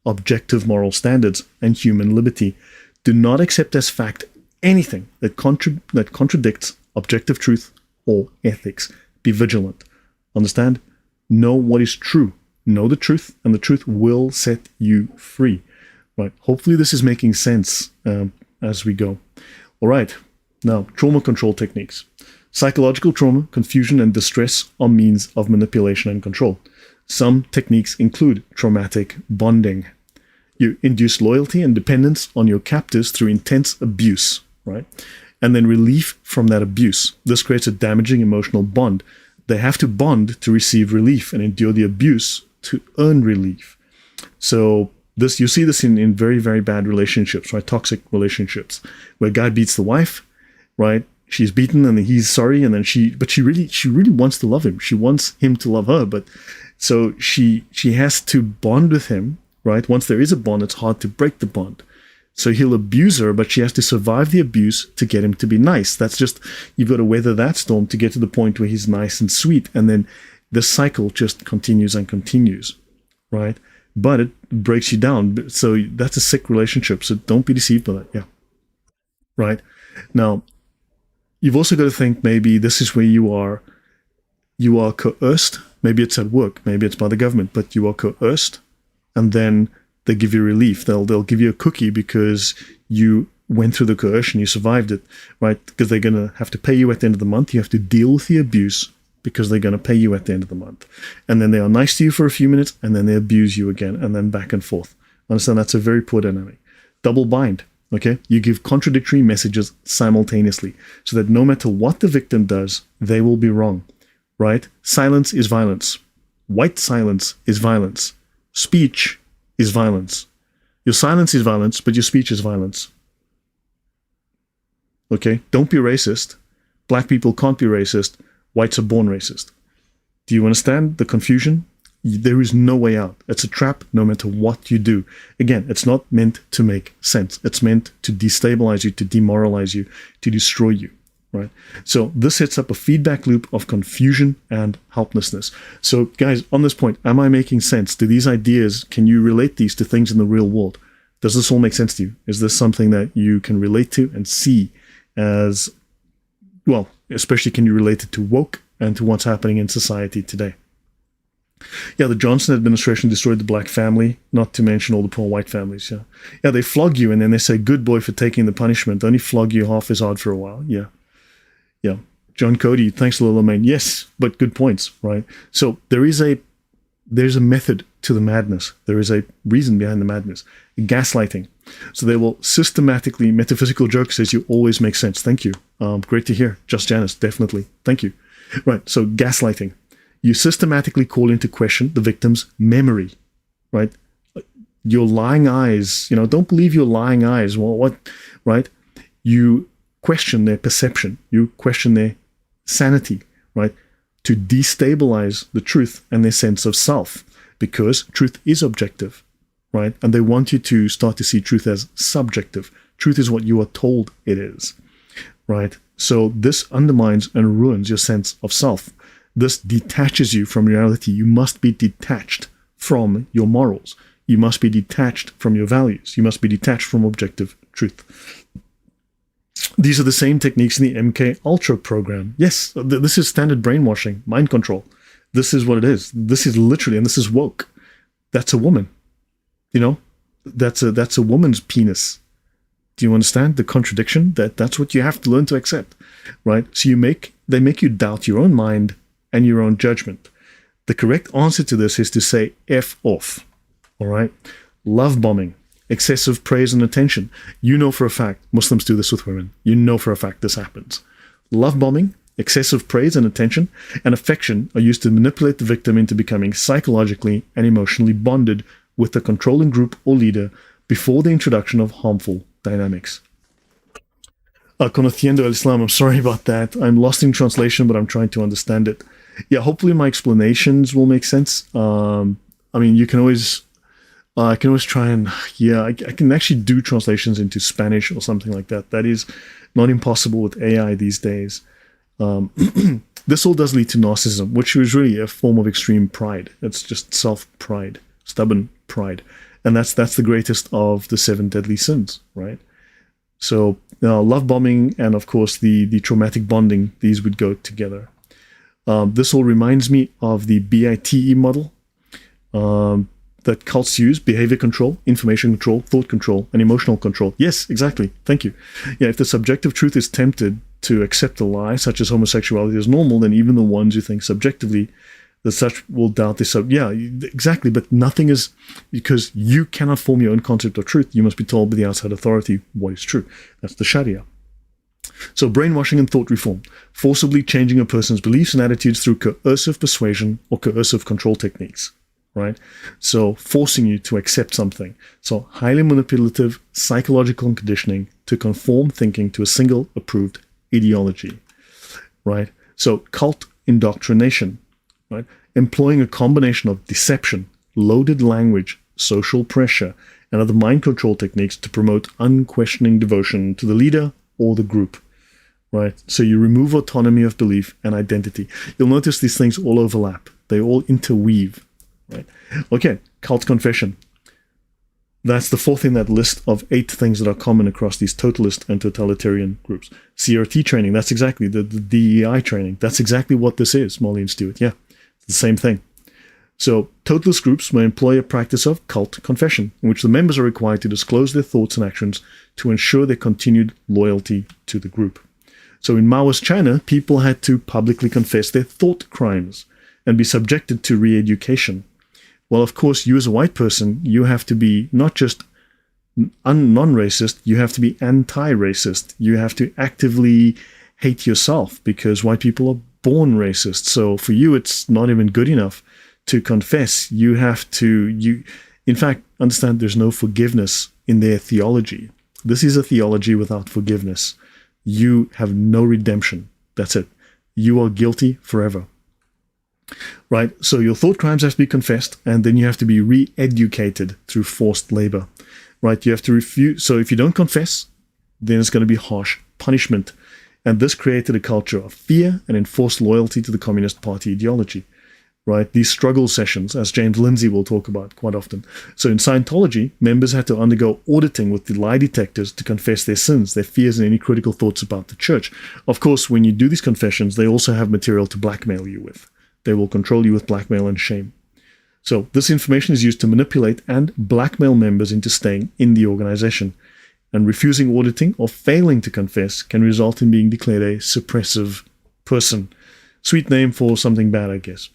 A: objective moral standards, and human liberty. Do not accept as fact anything that contradicts objective truth or ethics. Be vigilant. Understand? Know what is true. Know the truth, and the truth will set you free. Right. Hopefully this is making sense as we go. All right. Now, trauma control techniques. Psychological trauma, confusion, and distress are means of manipulation and control. Some techniques include traumatic bonding. You induce loyalty and dependence on your captors through intense abuse, right? And then relief from that abuse. This creates a damaging emotional bond. They have to bond to receive relief and endure the abuse to earn relief. So this, you see this in very, very bad relationships, right? Toxic relationships, where a guy beats the wife, right? She's beaten and he's sorry, and then she really wants to love him. She wants him to love her, but so she has to bond with him, right? Once there is a bond, it's hard to break the bond. So he'll abuse her, but she has to survive the abuse to get him to be nice. That's just, you've got to weather that storm to get to the point where he's nice and sweet, and then the cycle just continues and continues, right? But it breaks you down. So that's a sick relationship. So don't be deceived by that. Yeah. Right. Now, you've also got to think maybe this is where you are coerced. Maybe it's at work. Maybe it's by the government, but you are coerced, and then they give you relief. They'll give you a cookie because you went through the coercion, you survived it, right? Because they're going to have to pay you at the end of the month. You have to deal with the abuse because they're going to pay you at the end of the month. And then they are nice to you for a few minutes, and then they abuse you again, and then back and forth. Understand? That's a very poor dynamic. Double bind, okay? You give contradictory messages simultaneously so that no matter what the victim does, they will be wrong, right? Silence is violence. White silence is violence. Speech is violence. Your silence is violence, but your speech is violence. Okay? Don't be racist. Black people can't be racist. Whites are born racist. Do you understand the confusion? There is no way out. It's a trap no matter what you do. Again, it's not meant to make sense. It's meant to destabilize you, to demoralize you, to destroy you, right? So this sets up a feedback loop of confusion and helplessness. So guys, on this point, am I making sense? Do these ideas, can you relate these to things in the real world? Does this all make sense to you? Is this something that you can relate to and see as, well, especially can you relate it to woke and to what's happening in society today? Yeah, the Johnson administration destroyed the black family, not to mention all the poor white families. Yeah, they flog you and then they say, good boy for taking the punishment. Only flog you half as hard for a while. Yeah. John Cody, thanks, Lola Main. Yes, but good points, right? So there's a method to the madness. There is a reason behind the madness. Gaslighting. So they will systematically, metaphysical joke says you always make sense. Thank you. Great to hear. Just Janice, definitely. Thank you. Right, so gaslighting. You systematically call into question the victim's memory, right? Your lying eyes, don't believe your lying eyes. Well, what, right? You question their perception. You question their sanity, right? To destabilize the truth and their sense of self, because truth is objective, right? And they want you to start to see truth as subjective. Truth is what you are told it is, right? So this undermines and ruins your sense of self. This detaches you from reality. You must be detached from your morals. You must be detached from your values. You must be detached from objective truth. These are the same techniques in the MK Ultra program. Yes, this is standard brainwashing, mind control. This is what it is. This is literally, and this is woke. That's a woman. That's a woman's penis. Do you understand the contradiction? That's what you have to learn to accept, right? So they make you doubt your own mind and your own judgment. The correct answer to this is to say F off, all right? Love bombing, excessive praise and attention. You know for a fact Muslims do this with women. You know for a fact this happens. Love bombing, excessive praise and attention, and affection are used to manipulate the victim into becoming psychologically and emotionally bonded with the controlling group or leader before the introduction of harmful dynamics. Conociendo el Islam, I'm sorry about that. I'm lost in translation, but I'm trying to understand it. Yeah, hopefully my explanations will make sense. I mean, you can always... I can always try and... Yeah, I can actually do translations into Spanish or something like that. That is not impossible with AI these days. This all does lead to Gnosticism, which is really a form of extreme pride. It's just self-pride, stubborn pride. And that's the greatest of the 7 deadly sins, right? So love bombing and, of course, the traumatic bonding, these would go together. This all reminds me of the BITE model that cults use: behavior control, information control, thought control, and emotional control. Yes, exactly. Thank you. Yeah, if the subjective truth is tempted to accept a lie, such as homosexuality, as normal, then even the ones who think subjectively that such will doubt this. Yeah, exactly. But nothing is, because you cannot form your own concept of truth. You must be told by the outside authority what is true. That's the Sharia. So brainwashing and thought reform, forcibly changing a person's beliefs and attitudes through coercive persuasion or coercive control techniques, right? So forcing you to accept something. So highly manipulative psychological conditioning to conform thinking to a single approved ideology, right? So cult indoctrination, right? Employing a combination of deception, loaded language, social pressure, and other mind control techniques to promote unquestioning devotion to the leader or the group, right? So you remove autonomy of belief and identity. You'll notice these things all overlap. They all interweave, right? Okay, cult confession. That's the fourth in that list of 8 things that are common across these totalist and totalitarian groups. CRT training, that's exactly the DEI training. That's exactly what this is, Molly and Stuart. Yeah, it's the same thing. So totalist groups may employ a practice of cult confession, in which the members are required to disclose their thoughts and actions to ensure their continued loyalty to the group. So in Maoist China, people had to publicly confess their thought crimes and be subjected to re-education. Well, of course, you as a white person, you have to be not just non-racist, you have to be anti-racist. You have to actively hate yourself because white people are born racist. So for you, it's not even good enough to confess. You have to, in fact, understand there's no forgiveness in their theology. This is a theology without forgiveness. You have no redemption. That's it. You are guilty forever. Right? So your thought crimes have to be confessed, and then you have to be re-educated through forced labor. Right? You have to refuse. So if you don't confess, then it's going to be harsh punishment. And this created a culture of fear and enforced loyalty to the Communist Party ideology. Right? These struggle sessions, as James Lindsay will talk about quite often. So in Scientology, members had to undergo auditing with the lie detectors to confess their sins, their fears, and any critical thoughts about the church. Of course, when you do these confessions, they also have material to blackmail you with. They will control you with blackmail and shame. So this information is used to manipulate and blackmail members into staying in the organization. And refusing auditing or failing to confess can result in being declared a suppressive person. Sweet name for something bad, I guess.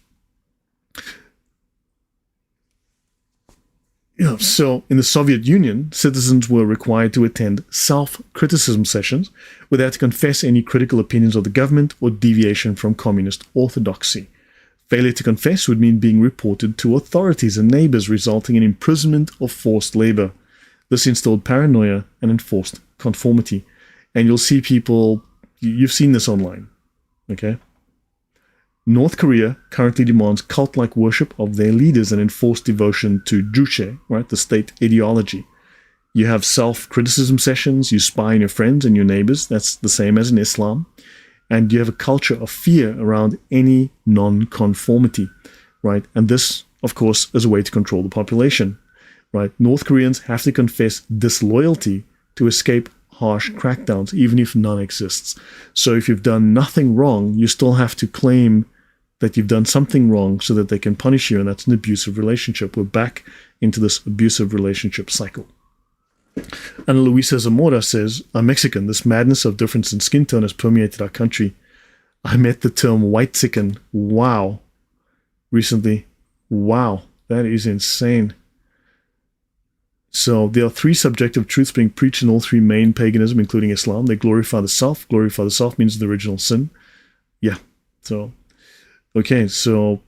A: So in the Soviet Union, citizens were required to attend self-criticism sessions where they had to confess any critical opinions of the government or deviation from communist orthodoxy. Failure to confess would mean being reported to authorities and neighbors, resulting in imprisonment or forced labor. This installed paranoia and enforced conformity. And you'll see people, you've seen this online, okay? North Korea currently demands cult-like worship of their leaders and enforced devotion to Juche, right, the state ideology. You have self-criticism sessions, you spy on your friends and your neighbors, that's the same as in Islam. And you have a culture of fear around any non-conformity, right? And this, of course, is a way to control the population, right? North Koreans have to confess disloyalty to escape harsh crackdowns, even if none exists. So if you've done nothing wrong, you still have to claim that you've done something wrong so that they can punish you, and that's an abusive relationship. We're back into this abusive relationship cycle. Ana Luisa Zamora says, I'm Mexican. This madness of difference in skin tone has permeated our country. I met the term white-sicken. Wow. Recently. Wow. That is insane. So there are 3 subjective truths being preached in all 3 main paganism, including Islam. They glorify the self. Glorify the self means the original sin. Yeah. So, okay. So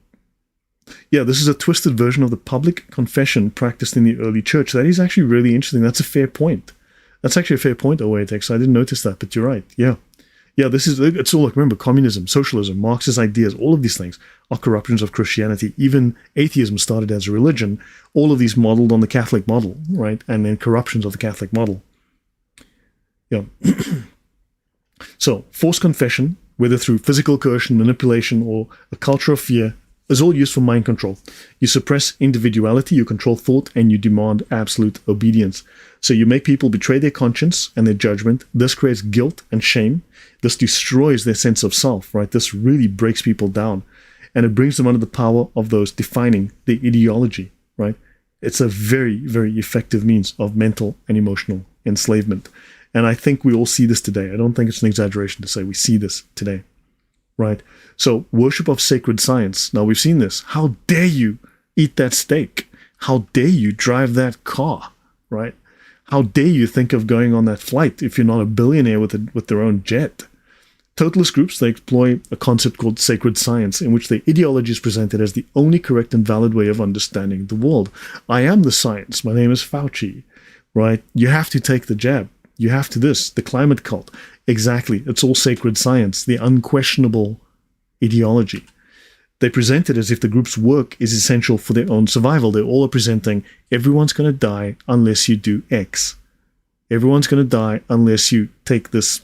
A: Yeah, this is a twisted version of the public confession practiced in the early church. That is actually really interesting. That's a fair point. That's actually a fair point, Oatex. I didn't notice that, but you're right. Yeah. Yeah, it's all like, remember, communism, socialism, Marxist ideas, all of these things are corruptions of Christianity. Even atheism started as a religion, all of these modeled on the Catholic model, right? And then corruptions of the Catholic model. Yeah. So, forced confession, whether through physical coercion, manipulation, or a culture of fear, is all used for mind control. You suppress individuality, you control thought, and you demand absolute obedience. So you make people betray their conscience and their judgment. This creates guilt and shame. This destroys their sense of self, right? This really breaks people down. And it brings them under the power of those defining their ideology, right? It's a very, very effective means of mental and emotional enslavement. And I think we all see this today. I don't think it's an exaggeration to say we see this today. Right? So, worship of sacred science. Now, we've seen this. How dare you eat that steak? How dare you drive that car? Right? How dare you think of going on that flight if you're not a billionaire with their own jet? Totalist groups, they employ a concept called sacred science, in which their ideology is presented as the only correct and valid way of understanding the world. I am the science. My name is Fauci. Right? You have to take the jab. You have to this. The climate cult. Exactly. It's all sacred science, the unquestionable ideology. They present it as if the group's work is essential for their own survival. They all are presenting, everyone's going to die unless you do X. Everyone's going to die unless you take this.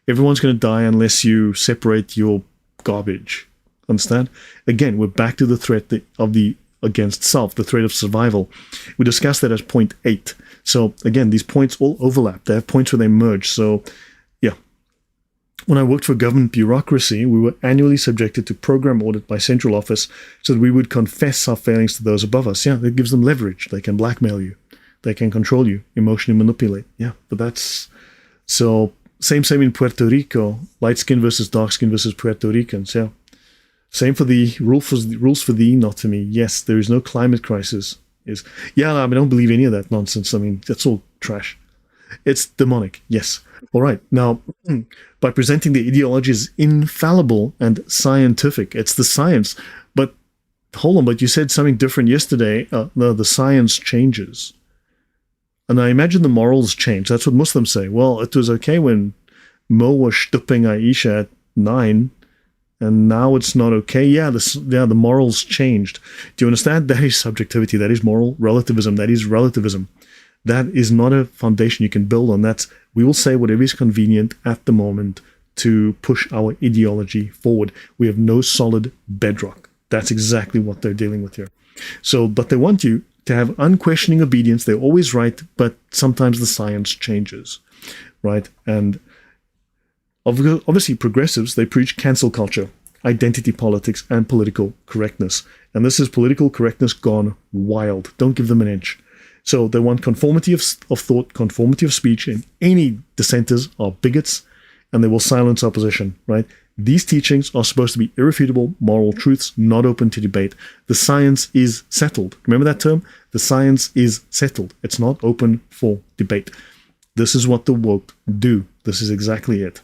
A: Everyone's going to die unless you separate your garbage. Understand? Again, we're back to the threat of the against self, the threat of survival. We discussed that as point 8. So again, these points all overlap. They have points where they merge. So yeah. When I worked for government bureaucracy, we were annually subjected to program audit by central office so that we would confess our failings to those above us. Yeah, that gives them leverage. They can blackmail you. They can control you, emotionally manipulate. Yeah, but that's... So, same in Puerto Rico. Light skin versus dark skin versus Puerto Ricans. Yeah. Same for the rules for thee, not to me. Yes, there is no climate crisis. I don't believe any of that nonsense. I mean, that's all trash. It's demonic. Yes. All right. Now, by presenting the ideology as infallible and scientific, it's the science. But hold on, but you said something different yesterday. No, the science changes. And I imagine the morals change. That's what Muslims say. Well, it was okay when Mo was stupping Aisha at 9, and now it's not okay. Yeah, the morals changed. Do you understand? That is subjectivity. That is moral relativism. That is relativism. That is not a foundation you can build on. We will say whatever is convenient at the moment to push our ideology forward. We have no solid bedrock. That's exactly what they're dealing with here. So, but they want you to have unquestioning obedience. They're always right, but sometimes the science changes, right? And obviously progressives, they preach cancel culture, identity politics, and political correctness. And this is political correctness gone wild. Don't give them an inch. So they want conformity of thought, conformity of speech, and any dissenters are bigots, and they will silence opposition, right? These teachings are supposed to be irrefutable moral truths, not open to debate. The science is settled. Remember that term? The science is settled. It's not open for debate. This is what the woke do. This is exactly it.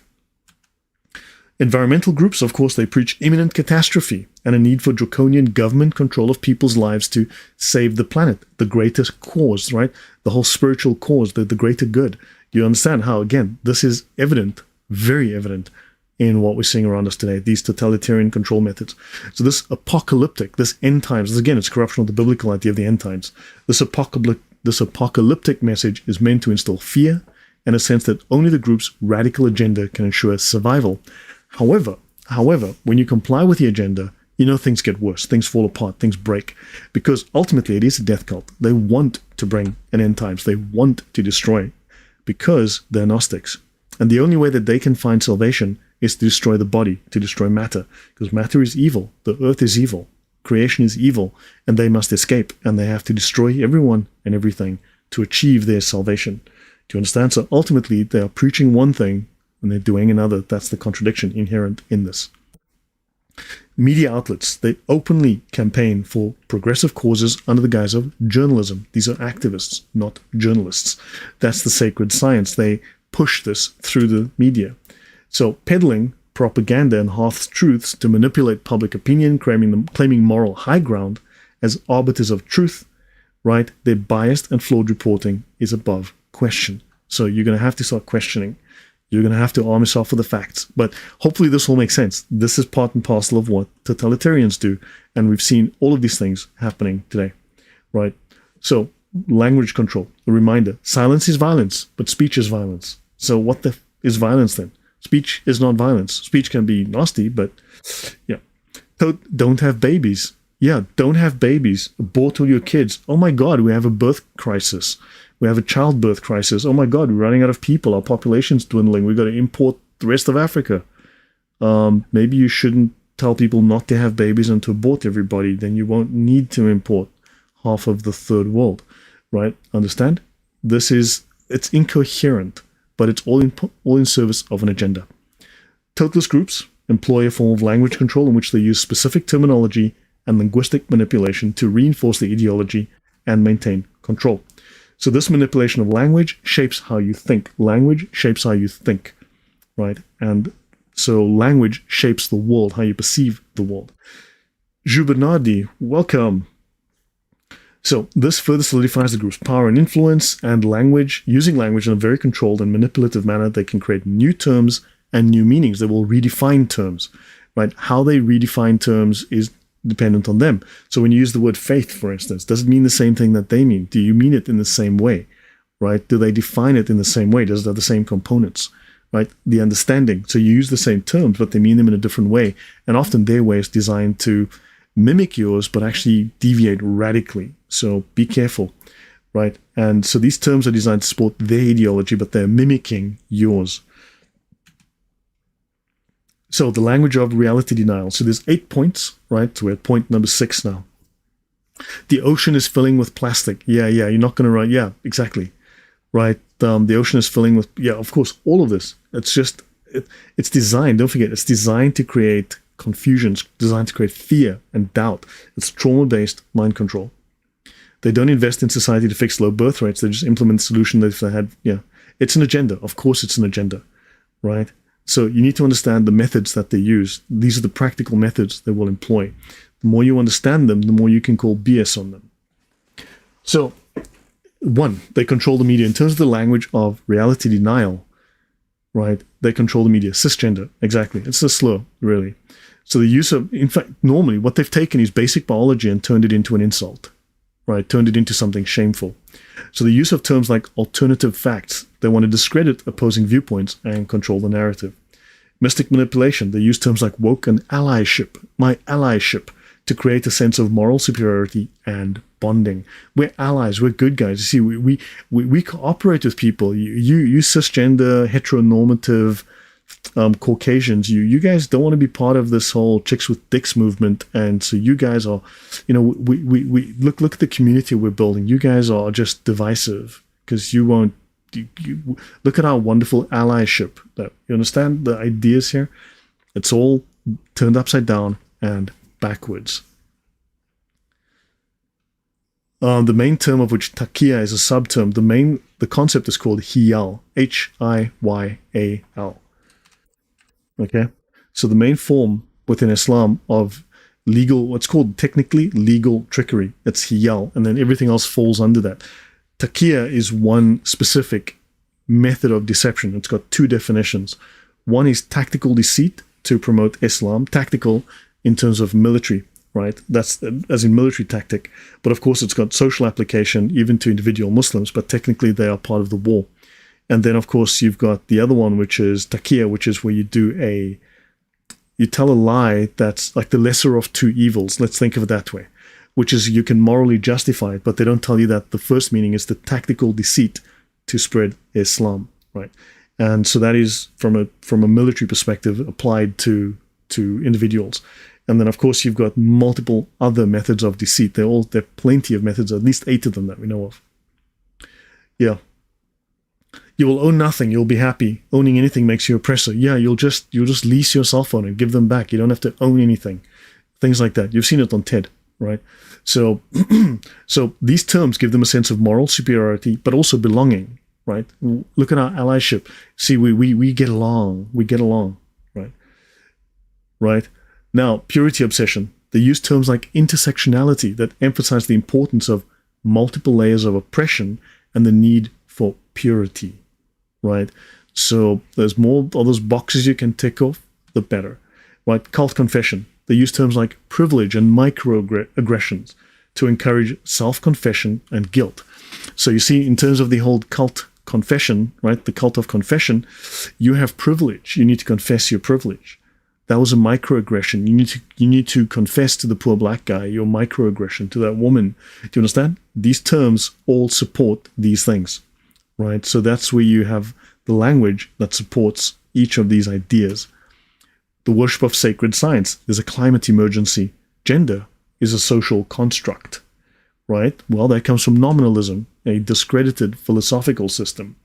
A: Environmental groups, of course, they preach imminent catastrophe and a need for draconian government control of people's lives to save the planet, the greatest cause, right? The whole spiritual cause, the greater good. Do you understand how, again, this is evident, very evident in what we're seeing around us today, these totalitarian control methods. So this apocalyptic, this end times, again, it's corruption of the biblical idea of the end times. This apocalyptic message is meant to instill fear and a sense that only the group's radical agenda can ensure survival. However, when you comply with the agenda, things get worse, things fall apart, things break, because ultimately it is a death cult. They want to bring an end times. They want to destroy, because they're Gnostics. And the only way that they can find salvation is to destroy the body, to destroy matter, because matter is evil, the earth is evil, creation is evil, and they must escape, and they have to destroy everyone and everything to achieve their salvation. Do you understand? So ultimately, they are preaching one thing, and they're doing another. That's the contradiction inherent in this. Media outlets, they openly campaign for progressive causes under the guise of journalism. These are activists, not journalists. That's the sacred science. They push this through the media. So peddling propaganda and half-truths to manipulate public opinion, claiming moral high ground as arbiters of truth, right? Their biased and flawed reporting is above question. So you're going to have to start questioning. You're going to have to arm yourself with the facts. But hopefully this will make sense. This is part and parcel of what totalitarians do. And we've seen all of these things happening today, right? So language control, a reminder, silence is violence, but speech is violence. So what is violence then? Speech is not violence. Speech can be nasty, but yeah. Don't have babies. Yeah, don't have babies. Abort all your kids. Oh my God, we have a birth crisis. We have a childbirth crisis. Oh my God, we're running out of people. Our population's dwindling. We've got to import the rest of Africa. Maybe you shouldn't tell people not to have babies and to abort everybody. Then you won't need to import half of the third world, right? Understand? It's incoherent, but it's all in service of an agenda. Totalist groups employ a form of language control in which they use specific terminology and linguistic manipulation to reinforce the ideology and maintain control. So this manipulation of language shapes how you think. Language shapes how you think, right? And so language shapes the world, how you perceive the world. Jubernardi, welcome. So this further solidifies the group's power and influence, and language, using language in a very controlled and manipulative manner, they can create new terms and new meanings. They will redefine terms, right? How they redefine terms is dependent on them. So when you use the word faith, for instance, does it mean the same thing that they mean? Do you mean it in the same way, right? Do they define it in the same way? Does it have the same components, right? The understanding. So you use the same terms, but they mean them in a different way. And often their way is designed to mimic yours, but actually deviate radically. So be careful, right? And so these terms are designed to support their ideology, but they're mimicking yours. So the language of reality denial. So there's 8 points, right? So we're at point number 6 now. The ocean is filling with plastic. Yeah, you're not going to write. Yeah, exactly. Right. The ocean is filling with, yeah, of course, all of this. It's just, it's designed, don't forget, it's designed to create confusion, it's designed to create fear and doubt. It's trauma-based mind control. They don't invest in society to fix low birth rates. They just implement the solution that if they had, yeah. It's an agenda. Of course it's an agenda, right? So you need to understand the methods that they use. These are the practical methods they will employ. The more you understand them, the more you can call BS on them. So, 1, they control the media. In terms of the language of reality denial, right, they control the media. Cisgender, exactly. It's a slur, really. So the use of, in fact, normally what they've taken is basic biology and turned it into an insult, right, turned it into something shameful. So the use of terms like alternative facts, they want to discredit opposing viewpoints and control the narrative. Mystic manipulation, they use terms like woke and allyship, my allyship, to create a sense of moral superiority and bonding. We're allies, we're good guys. You see, we cooperate with people. You cisgender, heteronormative Caucasians, you guys don't want to be part of this whole chicks with dicks movement, and so you guys are, we look at the community we're building. You guys are just divisive because you won't. You look at our wonderful allyship. That you understand the ideas here. It's all turned upside down and backwards. The main term of which takia is a subterm. The concept is called hiyal, Hiyal. Okay, so the main form within Islam of legal, what's called technically legal trickery, it's hiyal, and then everything else falls under that. Taqiyya is one specific method of deception. It's got 2 definitions. One is tactical deceit to promote Islam, tactical in terms of military, right? That's as in military tactic. But of course, it's got social application even to individual Muslims, but technically they are part of the war. And then, of course, you've got the other one, which is taqiyya, which is where you tell a lie that's like the lesser of 2 evils. Let's think of it that way, which is you can morally justify it, but they don't tell you that the first meaning is the tactical deceit to spread Islam, right? And so that is from a military perspective applied to individuals. And then, of course, you've got multiple other methods of deceit. There are plenty of methods, at least 8 of them that we know of. Yeah. You will own nothing. You'll be happy. Owning anything makes you oppressor. Yeah, you'll just lease your cell phone and give them back. You don't have to own anything. Things like that. You've seen it on TED, right? So, so these terms give them a sense of moral superiority, but also belonging, right? Look at our allyship. See, we get along. We get along, right? right? Now, purity obsession. They use terms like intersectionality that emphasize the importance of multiple layers of oppression and the need for purity, right? So there's more of those boxes you can tick off, the better, right? Cult confession. They use terms like privilege and microaggressions to encourage self-confession and guilt. So you see, in terms of the whole cult confession, right, the cult of confession, you have privilege. You need to confess your privilege. That was a microaggression. You need to confess to the poor black guy your microaggression, to that woman. Do you understand? These terms all support these things, right? So that's where you have the language that supports each of these ideas. The worship of sacred science. There's a climate emergency. Gender is a social construct, right? Well, that comes from nominalism, a discredited philosophical system.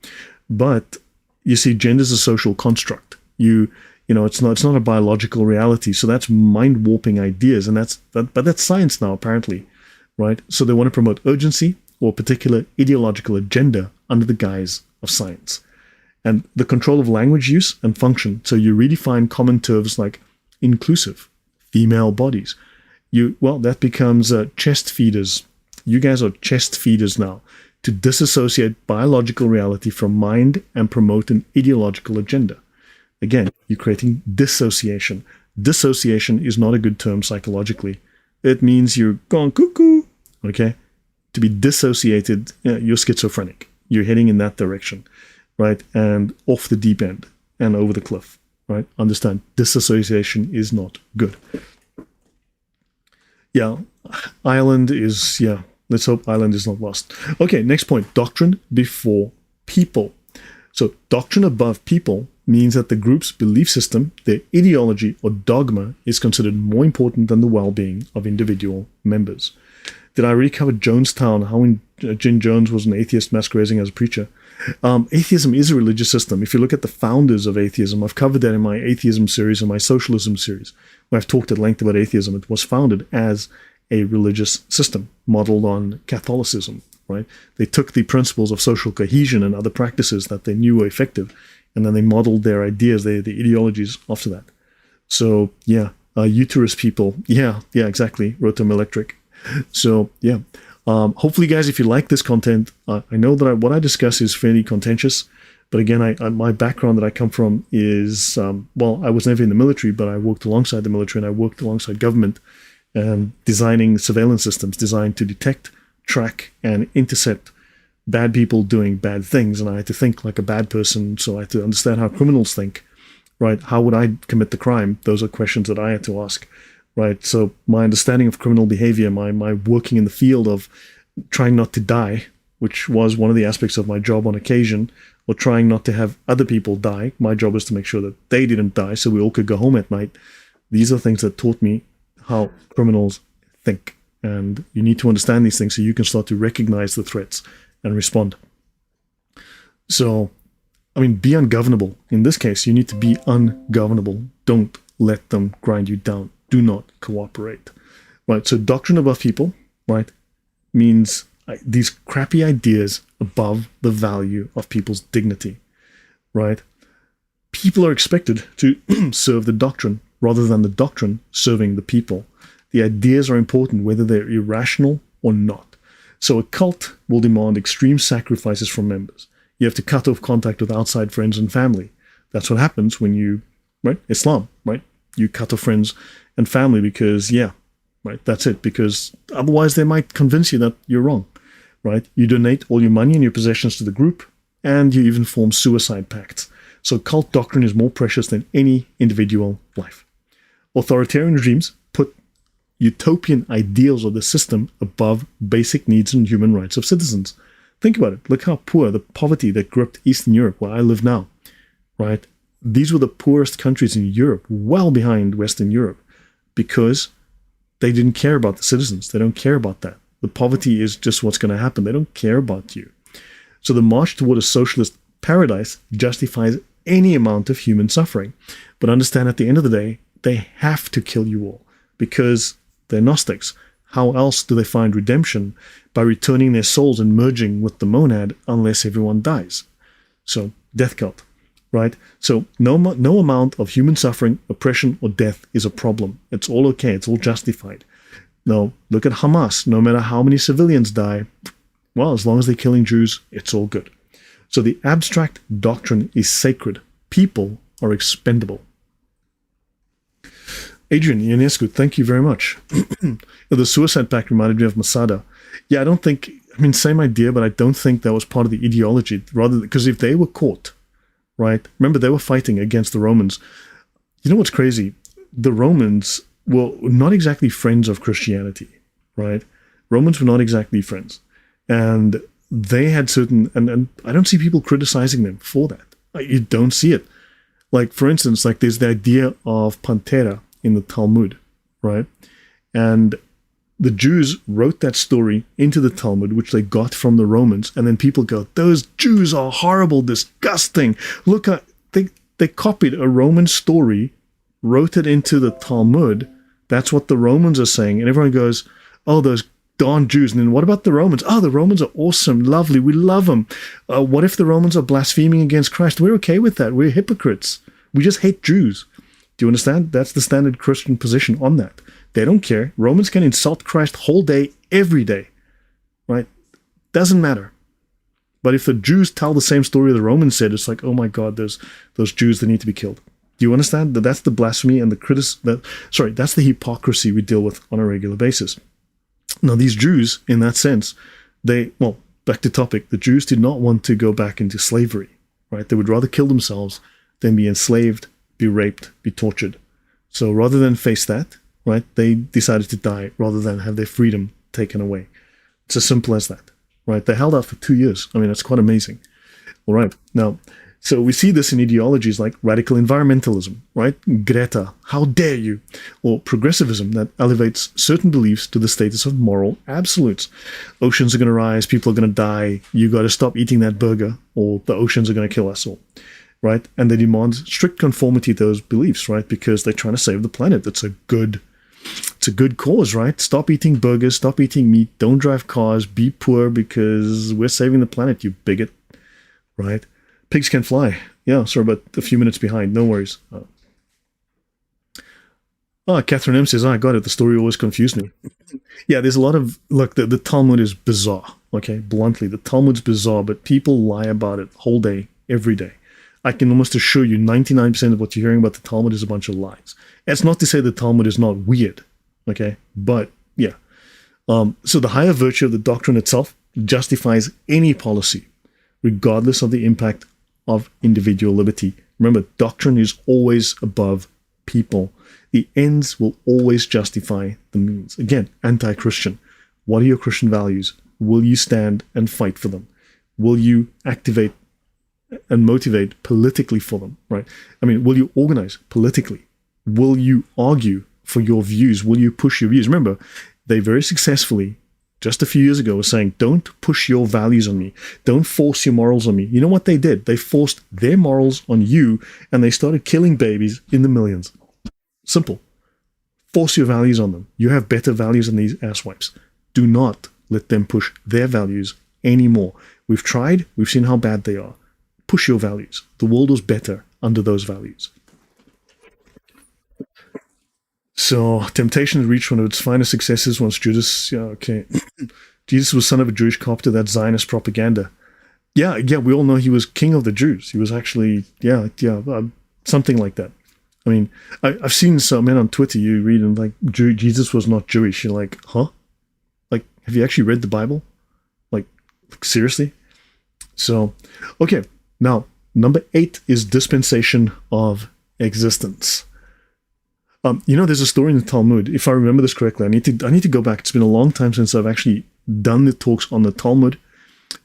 A: But you see, gender is a social construct. You know, it's not a biological reality. So that's mind-warping ideas, and but that's science now, apparently, right? So they want to promote urgency or a particular ideological agenda under the guise of science. And the control of language use and function. So you redefine common terms like inclusive, female bodies. That becomes chest feeders. You guys are chest feeders now, to disassociate biological reality from mind and promote an ideological agenda. Again, you're creating dissociation. Dissociation is not a good term psychologically. It means you're going cuckoo, okay? To be dissociated, you're schizophrenic. You're heading in that direction, right? And off the deep end and over the cliff, right? Understand, dissociation is not good. Yeah, Ireland is, let's hope Ireland is not lost. Okay, next point, doctrine before people. So doctrine above people means that the group's belief system, their ideology or dogma, is considered more important than the well-being of individual members. Did I already cover Jonestown, how Jim Jones was an atheist masquerading as a preacher? Atheism is a religious system. If you look at the founders of atheism, I've covered that in my atheism series and my socialism series, where I've talked at length about atheism. It was founded as a religious system modeled on Catholicism, right? They took the principles of social cohesion and other practices that they knew were effective, and then they modeled their ideas, the ideologies after that. So, uterus people. Yeah, exactly. Rotom electric. So, hopefully, guys, if you like this content, I know that what I discuss is fairly contentious. But again, my background that I come from is, I was never in the military, but I worked alongside the military and I worked alongside government, designing surveillance systems designed to detect, track, and intercept bad people doing bad things. And I had to think like a bad person, so I had to understand how criminals think, right? How would I commit the crime? Those are questions that I had to ask, right? So my understanding of criminal behavior, my working in the field of trying not to die, which was one of the aspects of my job on occasion, or trying not to have other people die. My job was to make sure that they didn't die so we all could go home at night. These are things that taught me how criminals think. And you need to understand these things so you can start to recognize the threats and respond. So, be ungovernable. In this case, you need to be ungovernable. Don't let them grind you down. Do not cooperate. Right? So doctrine above people, right, means these crappy ideas above the value of people's dignity, right? People are expected to serve the doctrine rather than the doctrine serving the people. The ideas are important whether they're irrational or not. So a cult will demand extreme sacrifices from members. You have to cut off contact with outside friends and family. That's what happens when you, right? Islam, right? You cut off friends and family because, right? That's it. Because otherwise they might convince you that you're wrong, right? You donate all your money and your possessions to the group, and you even form suicide pacts. So cult doctrine is more precious than any individual life. Authoritarian regimes put utopian ideals of the system above basic needs and human rights of citizens. Think about it. Look how poor, the poverty that gripped Eastern Europe, where I live now, right? These were the poorest countries in Europe, well behind Western Europe, because they didn't care about the citizens. They don't care about that. The poverty is just what's going to happen. They don't care about you. So the march toward a socialist paradise justifies any amount of human suffering. But understand, at the end of the day, they have to kill you all because they're Gnostics. How else do they find redemption? By returning their souls and merging with the monad unless everyone dies. So, death cult. right? So no amount of human suffering, oppression, or death is a problem. It's all okay. It's all justified. No, look at Hamas. No matter how many civilians die, well, as long as they're killing Jews, it's all good. So the abstract doctrine is sacred. People are expendable. Adrian Ionescu, thank you very much. The suicide pact reminded me of Masada. Yeah, I don't think, I mean, same idea, but I don't think that was part of the ideology. Rather, because if they were caught, right? Remember, they were fighting against the Romans. You know what's crazy? The Romans were not exactly friends of Christianity, right? Romans were not exactly friends. And they had certain, and I don't see people criticizing them for that. You don't see it. Like, for instance, like there's the idea of Pantera in the Talmud, right? And the Jews wrote that story into the Talmud, which they got from the Romans, and then people go, those Jews are horrible, disgusting. Look, they copied a Roman story, wrote it into the Talmud. That's what the Romans are saying. And everyone goes, oh, those darn Jews. And then what about the Romans? Oh, the Romans are awesome, lovely, we love them. What if the Romans are blaspheming against Christ? We're okay with that. We're hypocrites. We just hate Jews. Do you understand? That's the standard Christian position on that. They don't care. Romans can insult Christ whole day, every day, right? Doesn't matter. But if the Jews tell the same story the Romans said, it's like, oh my God, those Jews, they need to be killed. Do you understand? That's the blasphemy and that's the hypocrisy we deal with on a regular basis. Now, these Jews, in that sense, back to topic, the Jews did not want to go back into slavery, right? They would rather kill themselves than be enslaved, be raped, be tortured. So rather than face that, right, they decided to die rather than have their freedom taken away. It's as simple as that, right? They held out for 2 years. I mean, that's quite amazing. All right. Now, so we see this in ideologies like radical environmentalism, right? Greta, how dare you? Or progressivism that elevates certain beliefs to the status of moral absolutes. Oceans are going to rise, people are going to die, you got to stop eating that burger, or the oceans are going to kill us all, right? And they demand strict conformity to those beliefs, right? Because they're trying to save the planet. It's a good cause, right? Stop eating burgers, stop eating meat, don't drive cars, be poor because we're saving the planet, you bigot, right? Pigs can fly. Yeah, sorry about a few minutes behind. No worries. Catherine M says, I got it. The story always confused me. Yeah, there's a lot of, look, the Talmud is bizarre. Okay, bluntly, the Talmud's bizarre, but people lie about it whole day, every day. I can almost assure you 99% of what you're hearing about the Talmud is a bunch of lies. It's not to say the Talmud is not weird, okay? But, yeah. So the higher virtue of the doctrine itself justifies any policy, regardless of the impact of individual liberty. Remember, doctrine is always above people. The ends will always justify the means. Again, anti-Christian. What are your Christian values? Will you stand and fight for them? Will you activate and motivate politically for them, right? I mean, will you organize politically? Will you argue for your views? Will you push your views? Remember, they very successfully, just a few years ago, were saying, don't push your values on me. Don't force your morals on me. You know what they did? They forced their morals on you, and they started killing babies in the millions. Simple. Force your values on them. You have better values than these asswipes. Do not let them push their values anymore. We've tried. We've seen how bad they are. Push your values. The world was better under those values. So, temptation reached one of its finest successes once Judas, Jesus was son of a Jewish carpenter, that's Zionist propaganda. Yeah, we all know he was king of the Jews. He was actually, something like that. I mean, I've seen some men on Twitter, you read and like, Jesus was not Jewish. You're like, huh? Like, have you actually read the Bible? Like seriously? So, okay. Now, number 8 is dispensation of existence. There's a story in the Talmud. If I remember this correctly, I need to go back. It's been a long time since I've actually done the talks on the Talmud.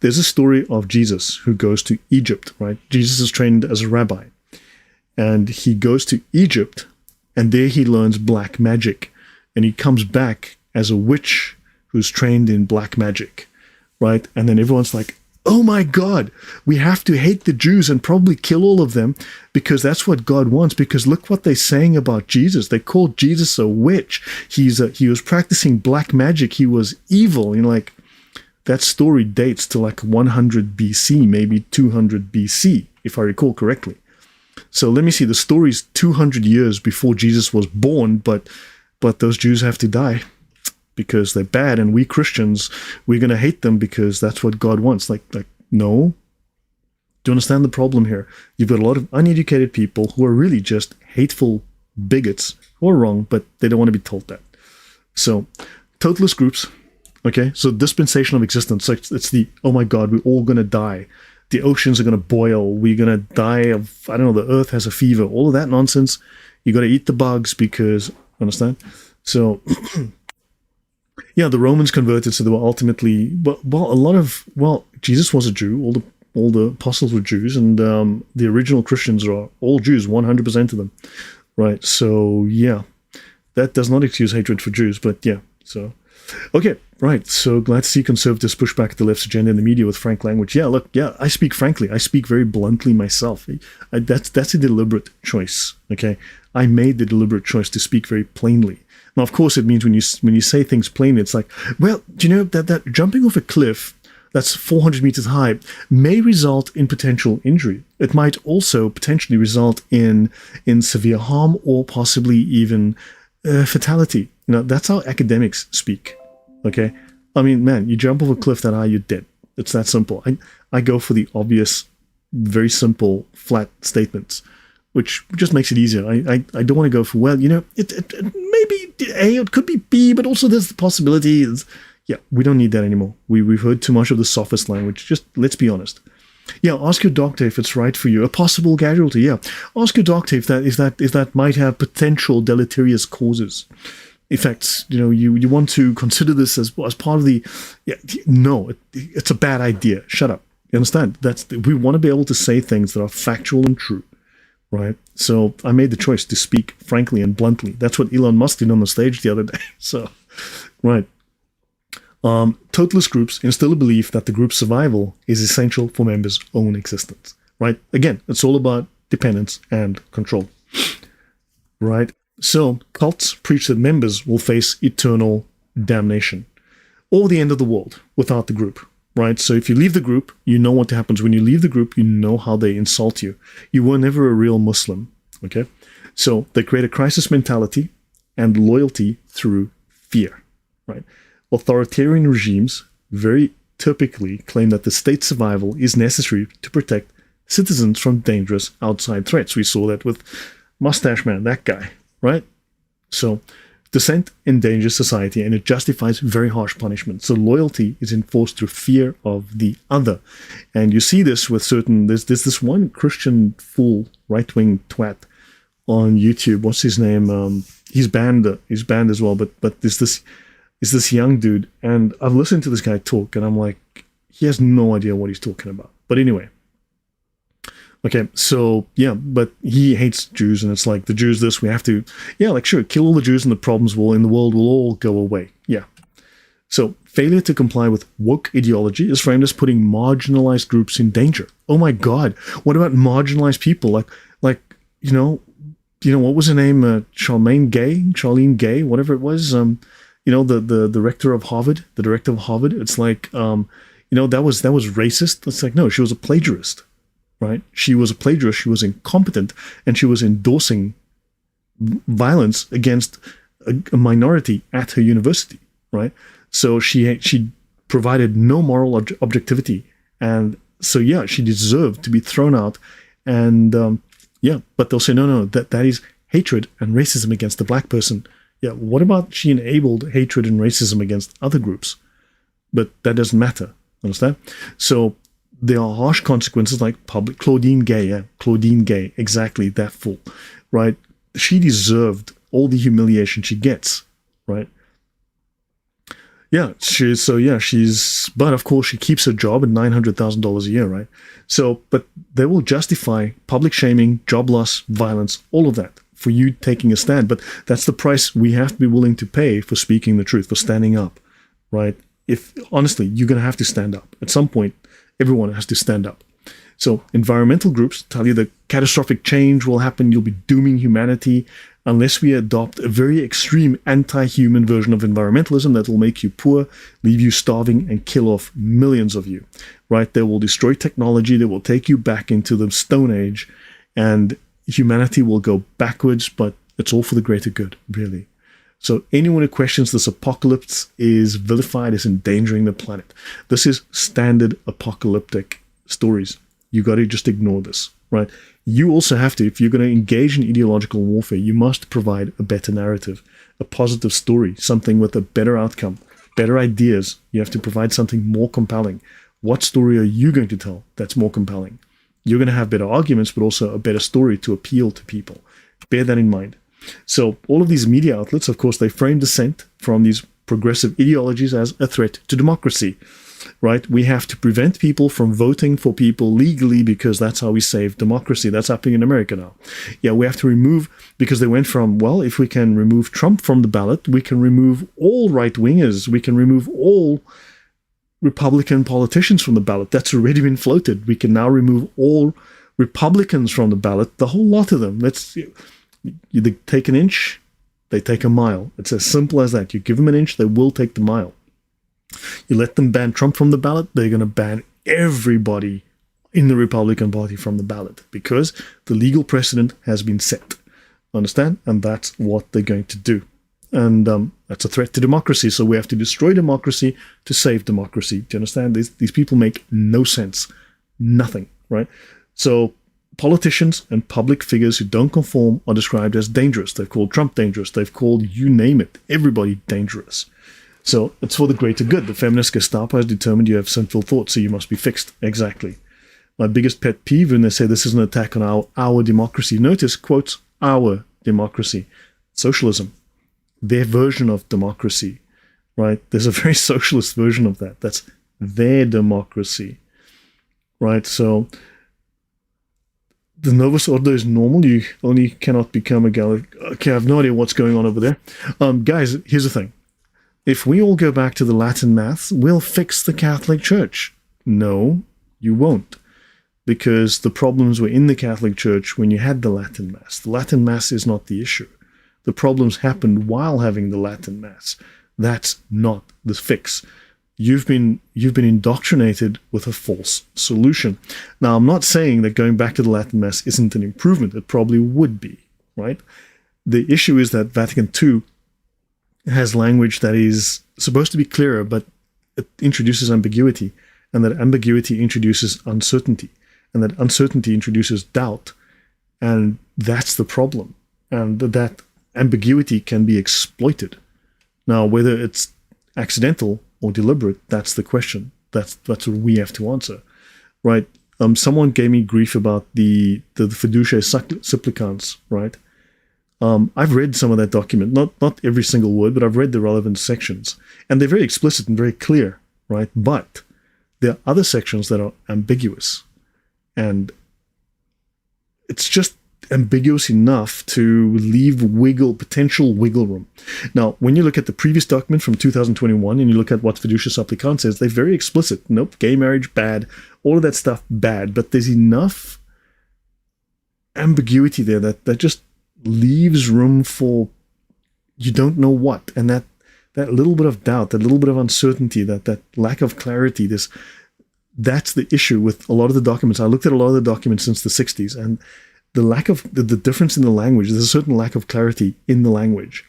A: There's a story of Jesus who goes to Egypt, right? Jesus is trained as a rabbi. And he goes to Egypt, and there he learns black magic. And he comes back as a witch who's trained in black magic, right? And then everyone's like, oh my God, we have to hate the Jews and probably kill all of them because that's what God wants. Because look what they're saying about Jesus. They called Jesus a witch. He was practicing black magic. He was evil. Like that story dates to like 100 BC, maybe 200 BC, if I recall correctly. So let me see. The story's 200 years before Jesus was born, but those Jews have to die because they're bad, and we Christians, we're going to hate them because that's what God wants. Like no. Do you understand the problem here? You've got a lot of uneducated people who are really just hateful bigots who are wrong, but they don't want to be told that. So, totalist groups, okay? So, dispensation of existence, it's the, oh my God, we're all going to die. The oceans are going to boil. We're going to die of, I don't know, the earth has a fever. All of that nonsense. You got to eat the bugs because, understand? So, yeah, the Romans converted, so they were ultimately, Jesus was a Jew. All the apostles were Jews, and the original Christians are all Jews, 100% of them. Right, so, yeah. That does not excuse hatred for Jews, but yeah, so. Okay, right, so glad to see conservatives push back the left's agenda in the media with frank language. Yeah, look, yeah, I speak frankly. I speak very bluntly myself. That's a deliberate choice, okay? I made the deliberate choice to speak very plainly. Now, of course, it means when you say things plainly, it's like, well, do you know that jumping off a cliff that's 400 meters high may result in potential injury. It might also potentially result in severe harm or possibly even fatality. You know, that's how academics speak. Okay, I mean, man, you jump off a cliff that high, you're dead. It's that simple. I go for the obvious, very simple, flat statements, which just makes it easier. I don't want to go for, well, you know, it maybe A, it could be B, but also there's the possibility. Yeah, we don't need that anymore. We've heard too much of the sophist language. Just let's be honest. Yeah, ask your doctor if it's right for you. A possible casualty, yeah. Ask your doctor if that might have potential deleterious causes, effects. You know, you want to consider this as part of the. Yeah, no, it's a bad idea. Shut up. You understand? We want to be able to say things that are factual and true, right? So I made the choice to speak frankly and bluntly. That's what Elon Musk did on the stage the other day. So, right. Totalist groups instill a belief that the group's survival is essential for members' own existence, right? Again, it's all about dependence and control, right? So cults preach that members will face eternal damnation or the end of the world without the group, right? So if you leave the group, you know what happens. When you leave the group, you know how they insult you. You were never a real Muslim, okay? So they create a crisis mentality and loyalty through fear, right? Authoritarian regimes very typically claim that the state's survival is necessary to protect citizens from dangerous outside threats. We saw that with Mustache Man, that guy, right? So dissent endangers society and it justifies very harsh punishment. So loyalty is enforced through fear of the other. And you see this with there's this one Christian fool, right-wing twat on YouTube. What's his name? He's banned as well, but there's this young dude, and I've listened to this guy talk, and I'm like, he has no idea what he's talking about. But anyway, okay, so yeah, but he hates Jews, and it's like, the Jews this, we have to, yeah, like sure, kill all the Jews and the problems in the world will all go away. Yeah. So failure to comply with woke ideology is framed as putting marginalized groups in danger. Oh my God, what about marginalized people? Like you know, what was her name? Charlene Gay, whatever it was. You know, the rector of Harvard, the director of Harvard. It's like, you know, that was racist. It's like, no, she was a plagiarist, right? She was a plagiarist. She was incompetent, and she was endorsing violence against a minority at her university, right? So she provided no moral objectivity, and so yeah, she deserved to be thrown out. And yeah, but they'll say no, that is hatred and racism against the black person. Yeah, what about she enabled hatred and racism against other groups? But that doesn't matter, understand? So there are harsh consequences like Claudine Gay, exactly, that fool, right? She deserved all the humiliation she gets, right? Yeah, but of course she keeps her job at $900,000 a year, right? So, but they will justify public shaming, job loss, violence, all of that, for you taking a stand. But that's the price we have to be willing to pay for speaking the truth, for standing up, right? If honestly, you're going to have to stand up. At some point, everyone has to stand up. So environmental groups tell you that catastrophic change will happen. You'll be dooming humanity unless we adopt a very extreme anti-human version of environmentalism that will make you poor, leave you starving, and kill off millions of you, right? They will destroy technology. They will take you back into the Stone Age. And humanity will go backwards, but it's all for the greater good, really. So anyone who questions this apocalypse is vilified as endangering the planet. This is standard apocalyptic stories. You got to just ignore this, right? You also have to, if you're going to engage in ideological warfare, you must provide a better narrative, a positive story, something with a better outcome, better ideas. You have to provide something more compelling. What story are you going to tell that's more compelling? You're going to have better arguments, but also a better story to appeal to people. Bear that in mind. So all of these media outlets, of course, they frame dissent from these progressive ideologies as a threat to democracy, right? We have to prevent people from voting for people legally because that's how we save democracy. That's happening in America now. Yeah, we have to remove, because they went from, well, if we can remove Trump from the ballot, we can remove all right-wingers. We can remove all Republican politicians from the ballot. That's already been floated. We can now remove all Republicans from the ballot, the whole lot of them. They take an inch, they take a mile. It's as simple as that. You give them an inch, they will take the mile. You let them ban Trump from the ballot, they're going to ban everybody in the Republican Party from the ballot because the legal precedent has been set. Understand? And that's what they're going to do. And that's a threat to democracy. So we have to destroy democracy to save democracy. Do you understand? These people make no sense. Nothing, right? So politicians and public figures who don't conform are described as dangerous. They've called Trump dangerous. They've called, you name it, everybody dangerous. So it's for the greater good. The feminist Gestapo has determined you have sinful thoughts, so you must be fixed. Exactly. My biggest pet peeve when they say this is an attack on our democracy. Notice, quotes, our democracy. Socialism. Their version of democracy, right? There's a very socialist version of that. That's their democracy, right? So the Novus Ordo is normal. You only cannot become a Gallic. Okay, I have no idea what's going on over there. Guys, here's the thing. If we all go back to the Latin Mass, we'll fix the Catholic Church. No, you won't. Because the problems were in the Catholic Church when you had the Latin Mass. The Latin Mass is not the issue. The problems happened while having the Latin Mass. That's not the fix. You've been indoctrinated with a false solution. Now, I'm not saying that going back to the Latin Mass isn't an improvement. It probably would be, right? The issue is that Vatican II has language that is supposed to be clearer, but it introduces ambiguity, and that ambiguity introduces uncertainty, and that uncertainty introduces doubt, and that's the problem. And that ambiguity can be exploited. Now, whether it's accidental or deliberate, that's the question. That's what we have to answer, right? Someone gave me grief about the fiduciae supplicans, right? I've read some of that document, not every single word, but I've read the relevant sections, and they're very explicit and very clear, right? But there are other sections that are ambiguous, and it's just ambiguous enough to leave potential wiggle room. Now, when you look at the previous document from 2021 and you look at what fiducia supplicans says, they're very explicit. Nope, gay marriage, bad. All of that stuff, bad. But there's enough ambiguity there that just leaves room for you don't know what. And that little bit of doubt, that little bit of uncertainty, that lack of clarity, that's the issue with a lot of the documents. I looked at a lot of the documents since the 60s, and the lack of the difference in the language, there's a certain lack of clarity in the language,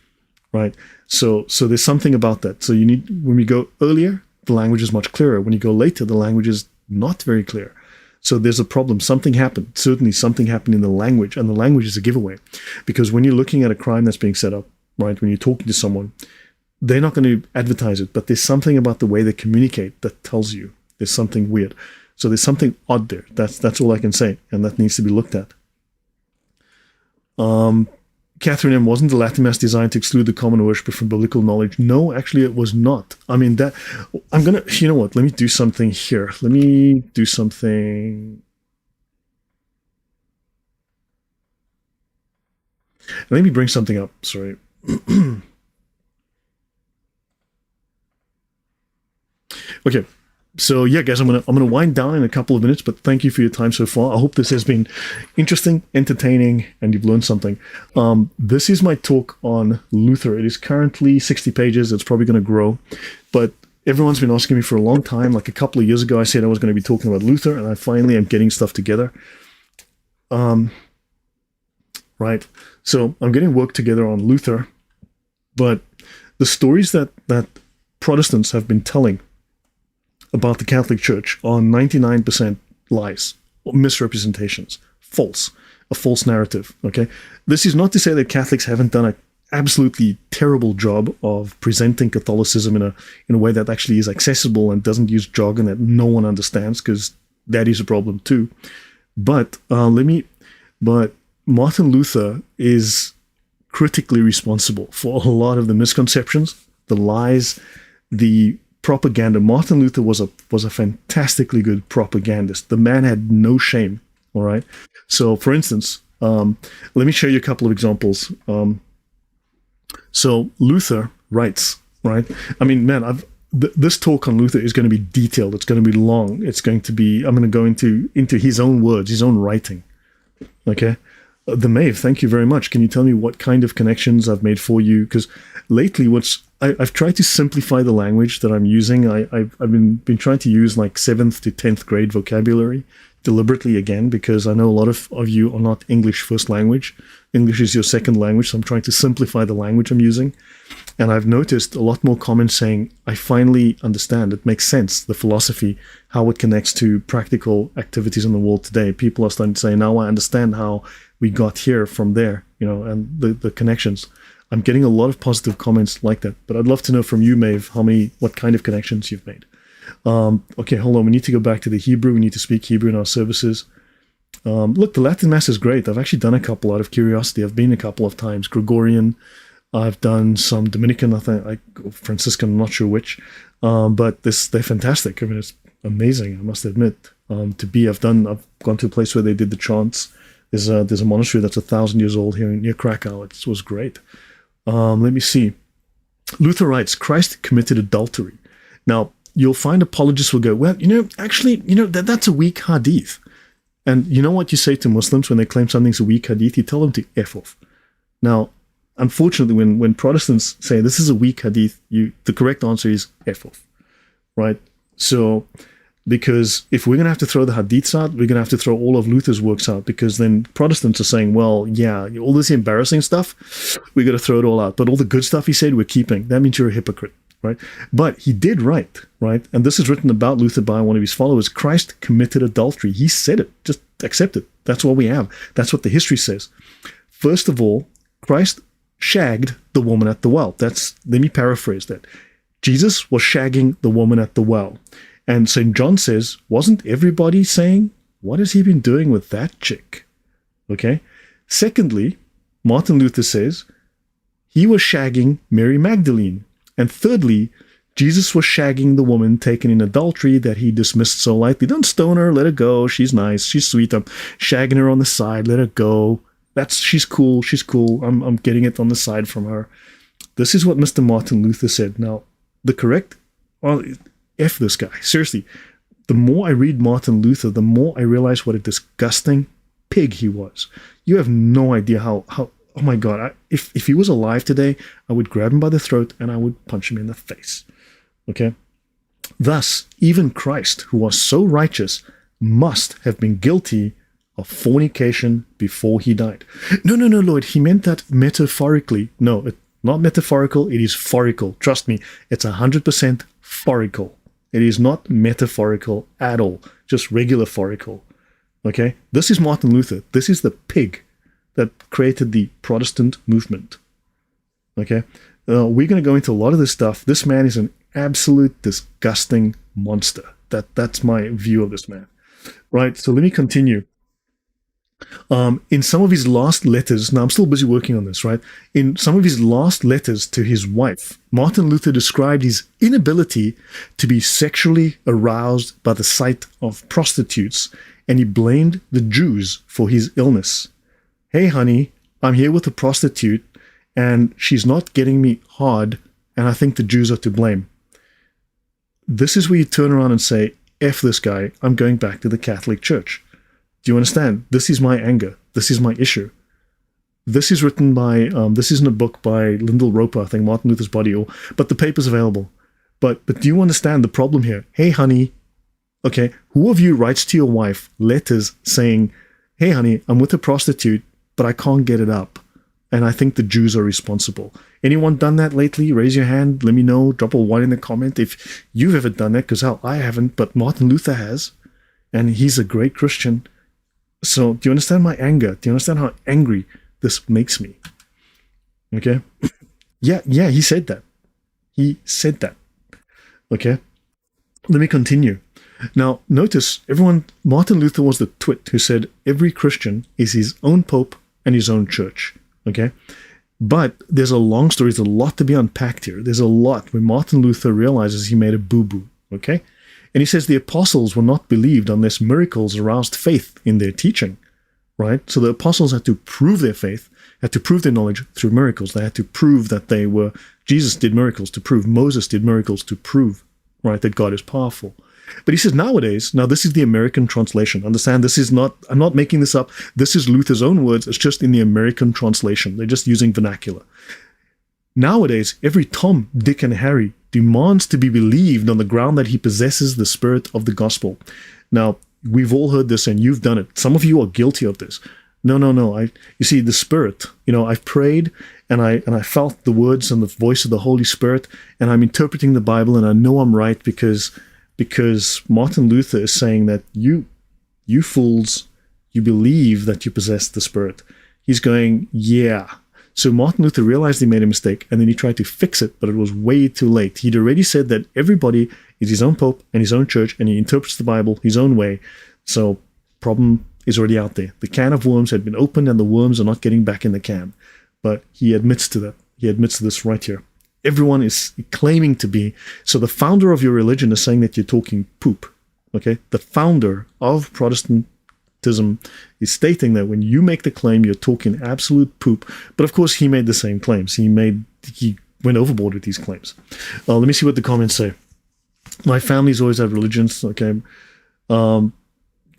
A: right? So there's something about that. So when we go earlier, the language is much clearer. When you go later, the language is not very clear. So there's a problem. Something happened. Certainly something happened in the language, and the language is a giveaway. Because when you're looking at a crime that's being set up, right, when you're talking to someone, they're not going to advertise it, but there's something about the way they communicate that tells you there's something weird. So there's something odd there. That's all I can say, and that needs to be looked at. Catherine M. Wasn't the Latin Mass designed to exclude the common worshiper from biblical knowledge? No, actually it was not. I mean, you know what, let me do something here. Let me bring something up, sorry. Okay. So yeah, guys, I'm gonna wind down in a couple of minutes, but thank you for your time so far. I hope this has been interesting, entertaining, and you've learned something. This is my talk on Luther. It is currently 60 pages. It's probably going to grow, but everyone's been asking me for a long time. Like a couple of years ago, I said I was going to be talking about Luther, and I finally am getting stuff together. right? So I'm getting work together on Luther, but the stories that Protestants have been telling about the Catholic Church are 99% lies, misrepresentations, a false narrative, okay? This is not to say that Catholics haven't done an absolutely terrible job of presenting Catholicism in a way that actually is accessible and doesn't use jargon that no one understands, because that is a problem too. But Martin Luther is critically responsible for a lot of the misconceptions, the lies, the propaganda. Martin Luther was a fantastically good propagandist. The man had no shame. All right. So, for instance, let me show you a couple of examples. So Luther writes, right? I mean, man, this talk on Luther is going to be detailed. It's going to be long. It's going to be, I'm going to go into his own words, his own writing. Okay. The Maeve, thank you very much. Can you tell me what kind of connections I've made for you? Because lately, I've tried to simplify the language that I'm using. I've been trying to use like 7th to 10th grade vocabulary deliberately again, because I know a lot of you are not English first language. English is your second language, so I'm trying to simplify the language I'm using. And I've noticed a lot more comments saying, I finally understand, it makes sense, the philosophy, how it connects to practical activities in the world today. People are starting to say, now I understand how we got here from there, and the connections. I'm getting a lot of positive comments like that, but I'd love to know from you, Maeve, what kind of connections you've made. Okay, hold on. We need to go back to the Hebrew. We need to speak Hebrew in our services. Look, the Latin Mass is great. I've actually done a couple out of curiosity. I've been a couple of times. Gregorian. I've done some Dominican, I think, Franciscan, I'm not sure which. But they're fantastic. I mean, it's amazing, I must admit. I've gone to a place where they did the chants. There's a monastery that's 1,000 years old here near Krakow. It was great. Let me see. Luther writes, Christ committed adultery. Now, you'll find apologists will go, well, that's a weak hadith. And you know what you say to Muslims when they claim something's a weak hadith? You tell them to F off. Now, unfortunately, when Protestants say this is a weak hadith, the correct answer is F off, right? So, because if we're going to have to throw the hadiths out, we're going to have to throw all of Luther's works out, because then Protestants are saying, well, yeah, all this embarrassing stuff, we got to throw it all out. But all the good stuff he said, we're keeping. That means you're a hypocrite. Right, but he did write, right, and this is written about Luther by one of his followers. Christ committed adultery. He said it. Just accept it. That's what we have. That's what the history says. First of all, Christ shagged the woman at the well. Let me paraphrase that. Jesus was shagging the woman at the well, and St. John says, wasn't everybody saying, what has he been doing with that chick? Okay. Secondly, Martin Luther says he was shagging Mary Magdalene. And thirdly, Jesus was shagging the woman taken in adultery that he dismissed so lightly. Don't stone her, let her go. She's nice, she's sweet. I'm shagging her on the side, let her go. She's cool. I'm getting it on the side from her. This is what Mr. Martin Luther said. Now, F this guy. Seriously, the more I read Martin Luther, the more I realize what a disgusting pig he was. You have no idea how oh my God, if he was alive today, I would grab him by the throat and I would punch him in the face. Okay? Thus, even Christ, who was so righteous, must have been guilty of fornication before he died. No, Lloyd, he meant that metaphorically. No, not metaphorical, it is forical. Trust me, it's 100% forical. It is not metaphorical at all, just regular forical. Okay? This is Martin Luther. This is the pig that created the Protestant movement. Okay? We're going to go into a lot of this stuff. This man is an absolute disgusting monster. That's my view of this man. Right? So let me continue. In some of his last letters, now I'm still busy working on this, right? In some of his last letters to his wife, Martin Luther described his inability to be sexually aroused by the sight of prostitutes, and he blamed the Jews for his illness. Hey, honey, I'm here with a prostitute, and she's not getting me hard, and I think the Jews are to blame. This is where you turn around and say, F this guy, I'm going back to the Catholic Church. Do you understand? This is my anger. This is my issue. This is written by, this is in a book by Lyndall Roper, I think, Martin Luther's Body, but the paper's available. But do you understand the problem here? Hey, honey, okay, who of you writes to your wife letters saying, hey, honey, I'm with a prostitute, but I can't get it up. And I think the Jews are responsible. Anyone done that lately? Raise your hand. Let me know. Drop a 1 in the comment if you've ever done that, because hell, I haven't, but Martin Luther has. And he's a great Christian. So do you understand my anger? Do you understand how angry this makes me? Okay? Yeah, he said that. He said that. Okay? Let me continue. Now, notice, Martin Luther was the twit who said every Christian is his own pope and his own church. Okay? But there's a long story. There's a lot to be unpacked here. There's a lot where Martin Luther realizes he made a boo-boo. Okay? And he says the apostles were not believed unless miracles aroused faith in their teaching. Right? So the apostles had to prove their faith, had to prove their knowledge through miracles. They had to prove that Jesus did miracles to prove, Moses did miracles to prove, right, that God is powerful. But he says nowadays, now this is the American translation. Understand, I'm not making this up. This is Luther's own words. It's just in the American translation. They're just using vernacular. Nowadays, every Tom, Dick, and Harry demands to be believed on the ground that he possesses the spirit of the gospel. Now, we've all heard this and you've done it. Some of you are guilty of this. No. You see, the Spirit, I've prayed and I felt the words and the voice of the Holy Spirit, and I'm interpreting the Bible, and I know I'm right because Martin Luther is saying that you fools, you believe that you possess the Spirit. He's going, yeah. So Martin Luther realized he made a mistake, and then he tried to fix it, but it was way too late. He'd already said that everybody is his own pope and his own church, and he interprets the Bible his own way. So problem is already out there. The can of worms had been opened, and the worms are not getting back in the can. But he admits to that. He admits to this right here. Everyone is claiming to be. So the founder of your religion is saying that you're talking poop. Okay? The founder of Protestantism is stating that when you make the claim, you're talking absolute poop. But of course, he made the same claims. He went overboard with these claims. Let me see what the comments say. My family's always had religions. Okay.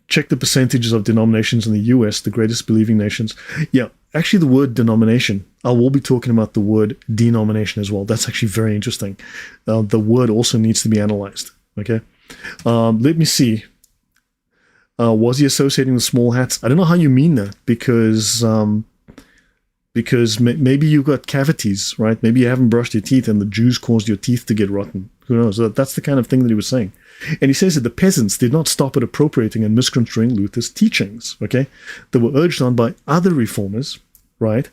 A: Check the percentages of denominations in the US, the greatest believing nations. Yeah, actually the word denomination, I will be talking about the word denomination as well. That's actually very interesting. The word also needs to be analyzed. Okay, let me see. Was he associating with small hats? I don't know how you mean that, because maybe you got cavities, right? Maybe you haven't brushed your teeth and the Jews caused your teeth to get rotten. Who knows? That's the kind of thing that he was saying. And he says that the peasants did not stop at appropriating and misconstruing Luther's teachings, okay? They were urged on by other reformers, right?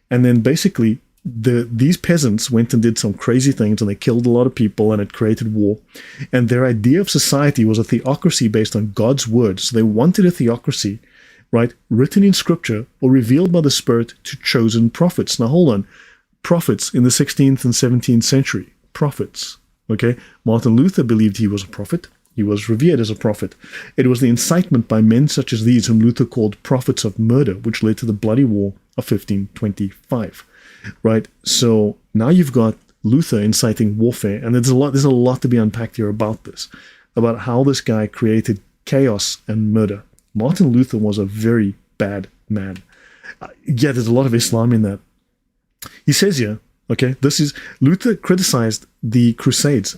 A: And then basically these peasants went and did some crazy things, and they killed a lot of people, and it created war. And their idea of society was a theocracy based on God's word. So they wanted a theocracy, right, written in scripture or revealed by the Spirit to chosen prophets. Now hold on. Prophets in the 16th and 17th century. Prophets. Okay, Martin Luther believed he was a prophet. He was revered as a prophet. It was the incitement by men such as these whom Luther called prophets of murder, which led to the bloody war of 1525. Right? So now you've got Luther inciting warfare, and there's a lot to be unpacked here about this, about how this guy created chaos and murder. Martin Luther was a very bad man. Yeah, there's a lot of Islam in that. He says here, okay, this is Luther criticized the Crusades.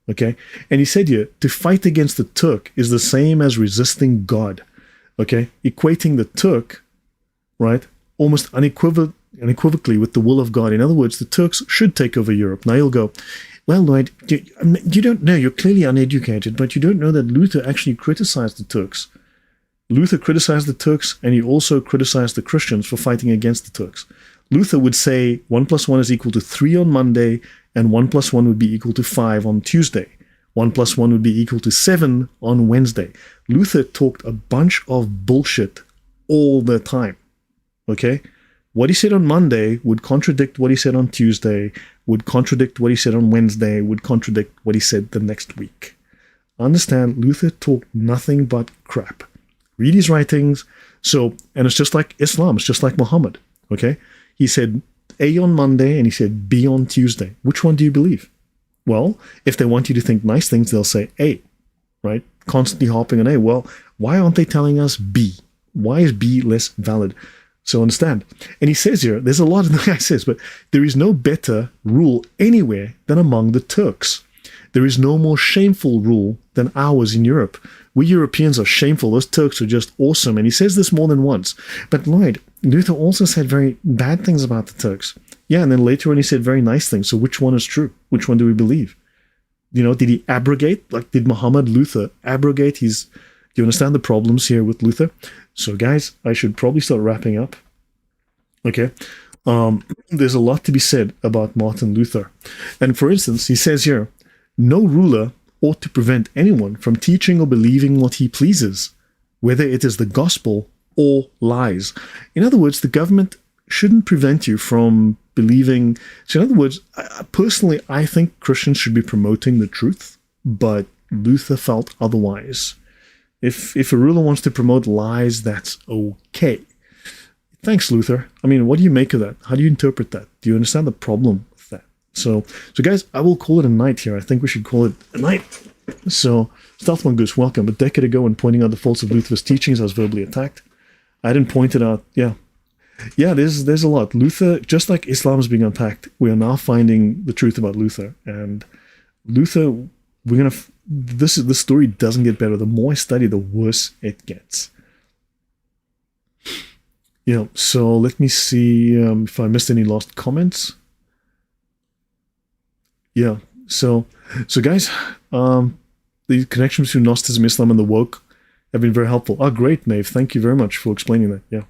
A: Okay, and he said here, to fight against the Turk is the same as resisting God. Okay, equating the Turk, right, almost unequivocally with the will of God. In other words, the Turks should take over Europe. Now you'll go, well, Lloyd, you don't know. You're clearly uneducated, but you don't know that Luther actually criticized the Turks. Luther criticized the Turks, and he also criticized the Christians for fighting against the Turks. Luther would say 1 + 1 is equal to 3 on Monday, and 1 + 1 would be equal to 5 on Tuesday. 1 + 1 would be equal to 7 on Wednesday. Luther talked a bunch of bullshit all the time. Okay? What he said on Monday would contradict what he said on Tuesday, would contradict what he said on Wednesday, would contradict what he said the next week. Understand, Luther talked nothing but crap. Read his writings. So, and it's just like Islam, it's just like Muhammad. Okay? He said A on Monday and he said B on Tuesday. Which one do you believe? Well, if they want you to think nice things, they'll say A, right? Constantly harping on A. Well, why aren't they telling us B? Why is B less valid? So understand. And he says here, there's a lot of the guy says, but there is no better rule anywhere than among the Turks. There is no more shameful rule than ours in Europe. We Europeans are shameful. Those Turks are just awesome. And he says this more than once. But Lloyd, Luther also said very bad things about the Turks. Yeah, and then later on he said very nice things. So which one is true? Which one do we believe? You know, did he abrogate? Like, did Muhammad Luther abrogate his... Do you understand the problems here with Luther? So guys, I should probably start wrapping up. Okay. There's a lot to be said about Martin Luther. And for instance, he says here, no ruler ought to prevent anyone from teaching or believing what he pleases, whether it is the gospel or lies. In other words, the government shouldn't prevent you from believing. So in other words, personally, I think Christians should be promoting the truth, but Luther felt otherwise. If a ruler wants to promote lies, that's okay. Thanks, Luther. I mean, what do you make of that? How do you interpret that? Do you understand the problem with that? So guys, I will call it a night here. I think we should call it a night. So, Stealth Mongoose, welcome. A decade ago, when pointing out the faults of Luther's teachings, I was verbally attacked. I didn't point it out. Yeah, there's a lot. Luther, just like Islam is being unpacked, we are now finding the truth about Luther. And Luther, this story doesn't get better. The more I study, the worse it gets. Yeah, so let me see if I missed any last comments. Yeah, so guys, the connections between Gnosticism, Islam, and the woke have been very helpful. Oh, great, Maeve. Thank you very much for explaining that.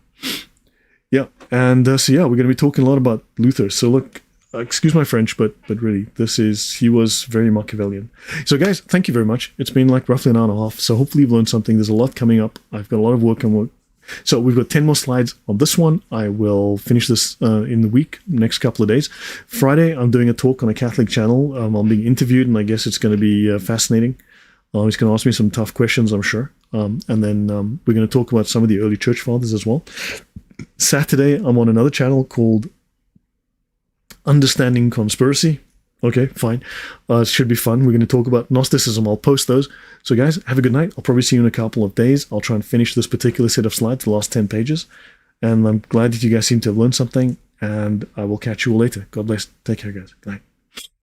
A: Yeah, and so yeah, we're going to be talking a lot about Luther. So look, excuse my French, but really, he was very Machiavellian. So guys, thank you very much. It's been like roughly an hour and a half. So hopefully you've learned something. There's a lot coming up. I've got a lot of work on work. So we've got 10 more slides on this one. I will finish this in the week, next couple of days. Friday, I'm doing a talk on a Catholic channel. I'm being interviewed, and I guess it's going to be fascinating. He's going to ask me some tough questions, I'm sure. And then we're going to talk about some of the early church fathers as well. Saturday, I'm on another channel called Understanding Conspiracy. Okay, fine. It should be fun. We're going to talk about Gnosticism. I'll post those. So guys, have a good night. I'll probably see you in a couple of days. I'll try and finish this particular set of slides, the last 10 pages. And I'm glad that you guys seem to have learned something. And I will catch you all later. God bless. Take care, guys. Good night.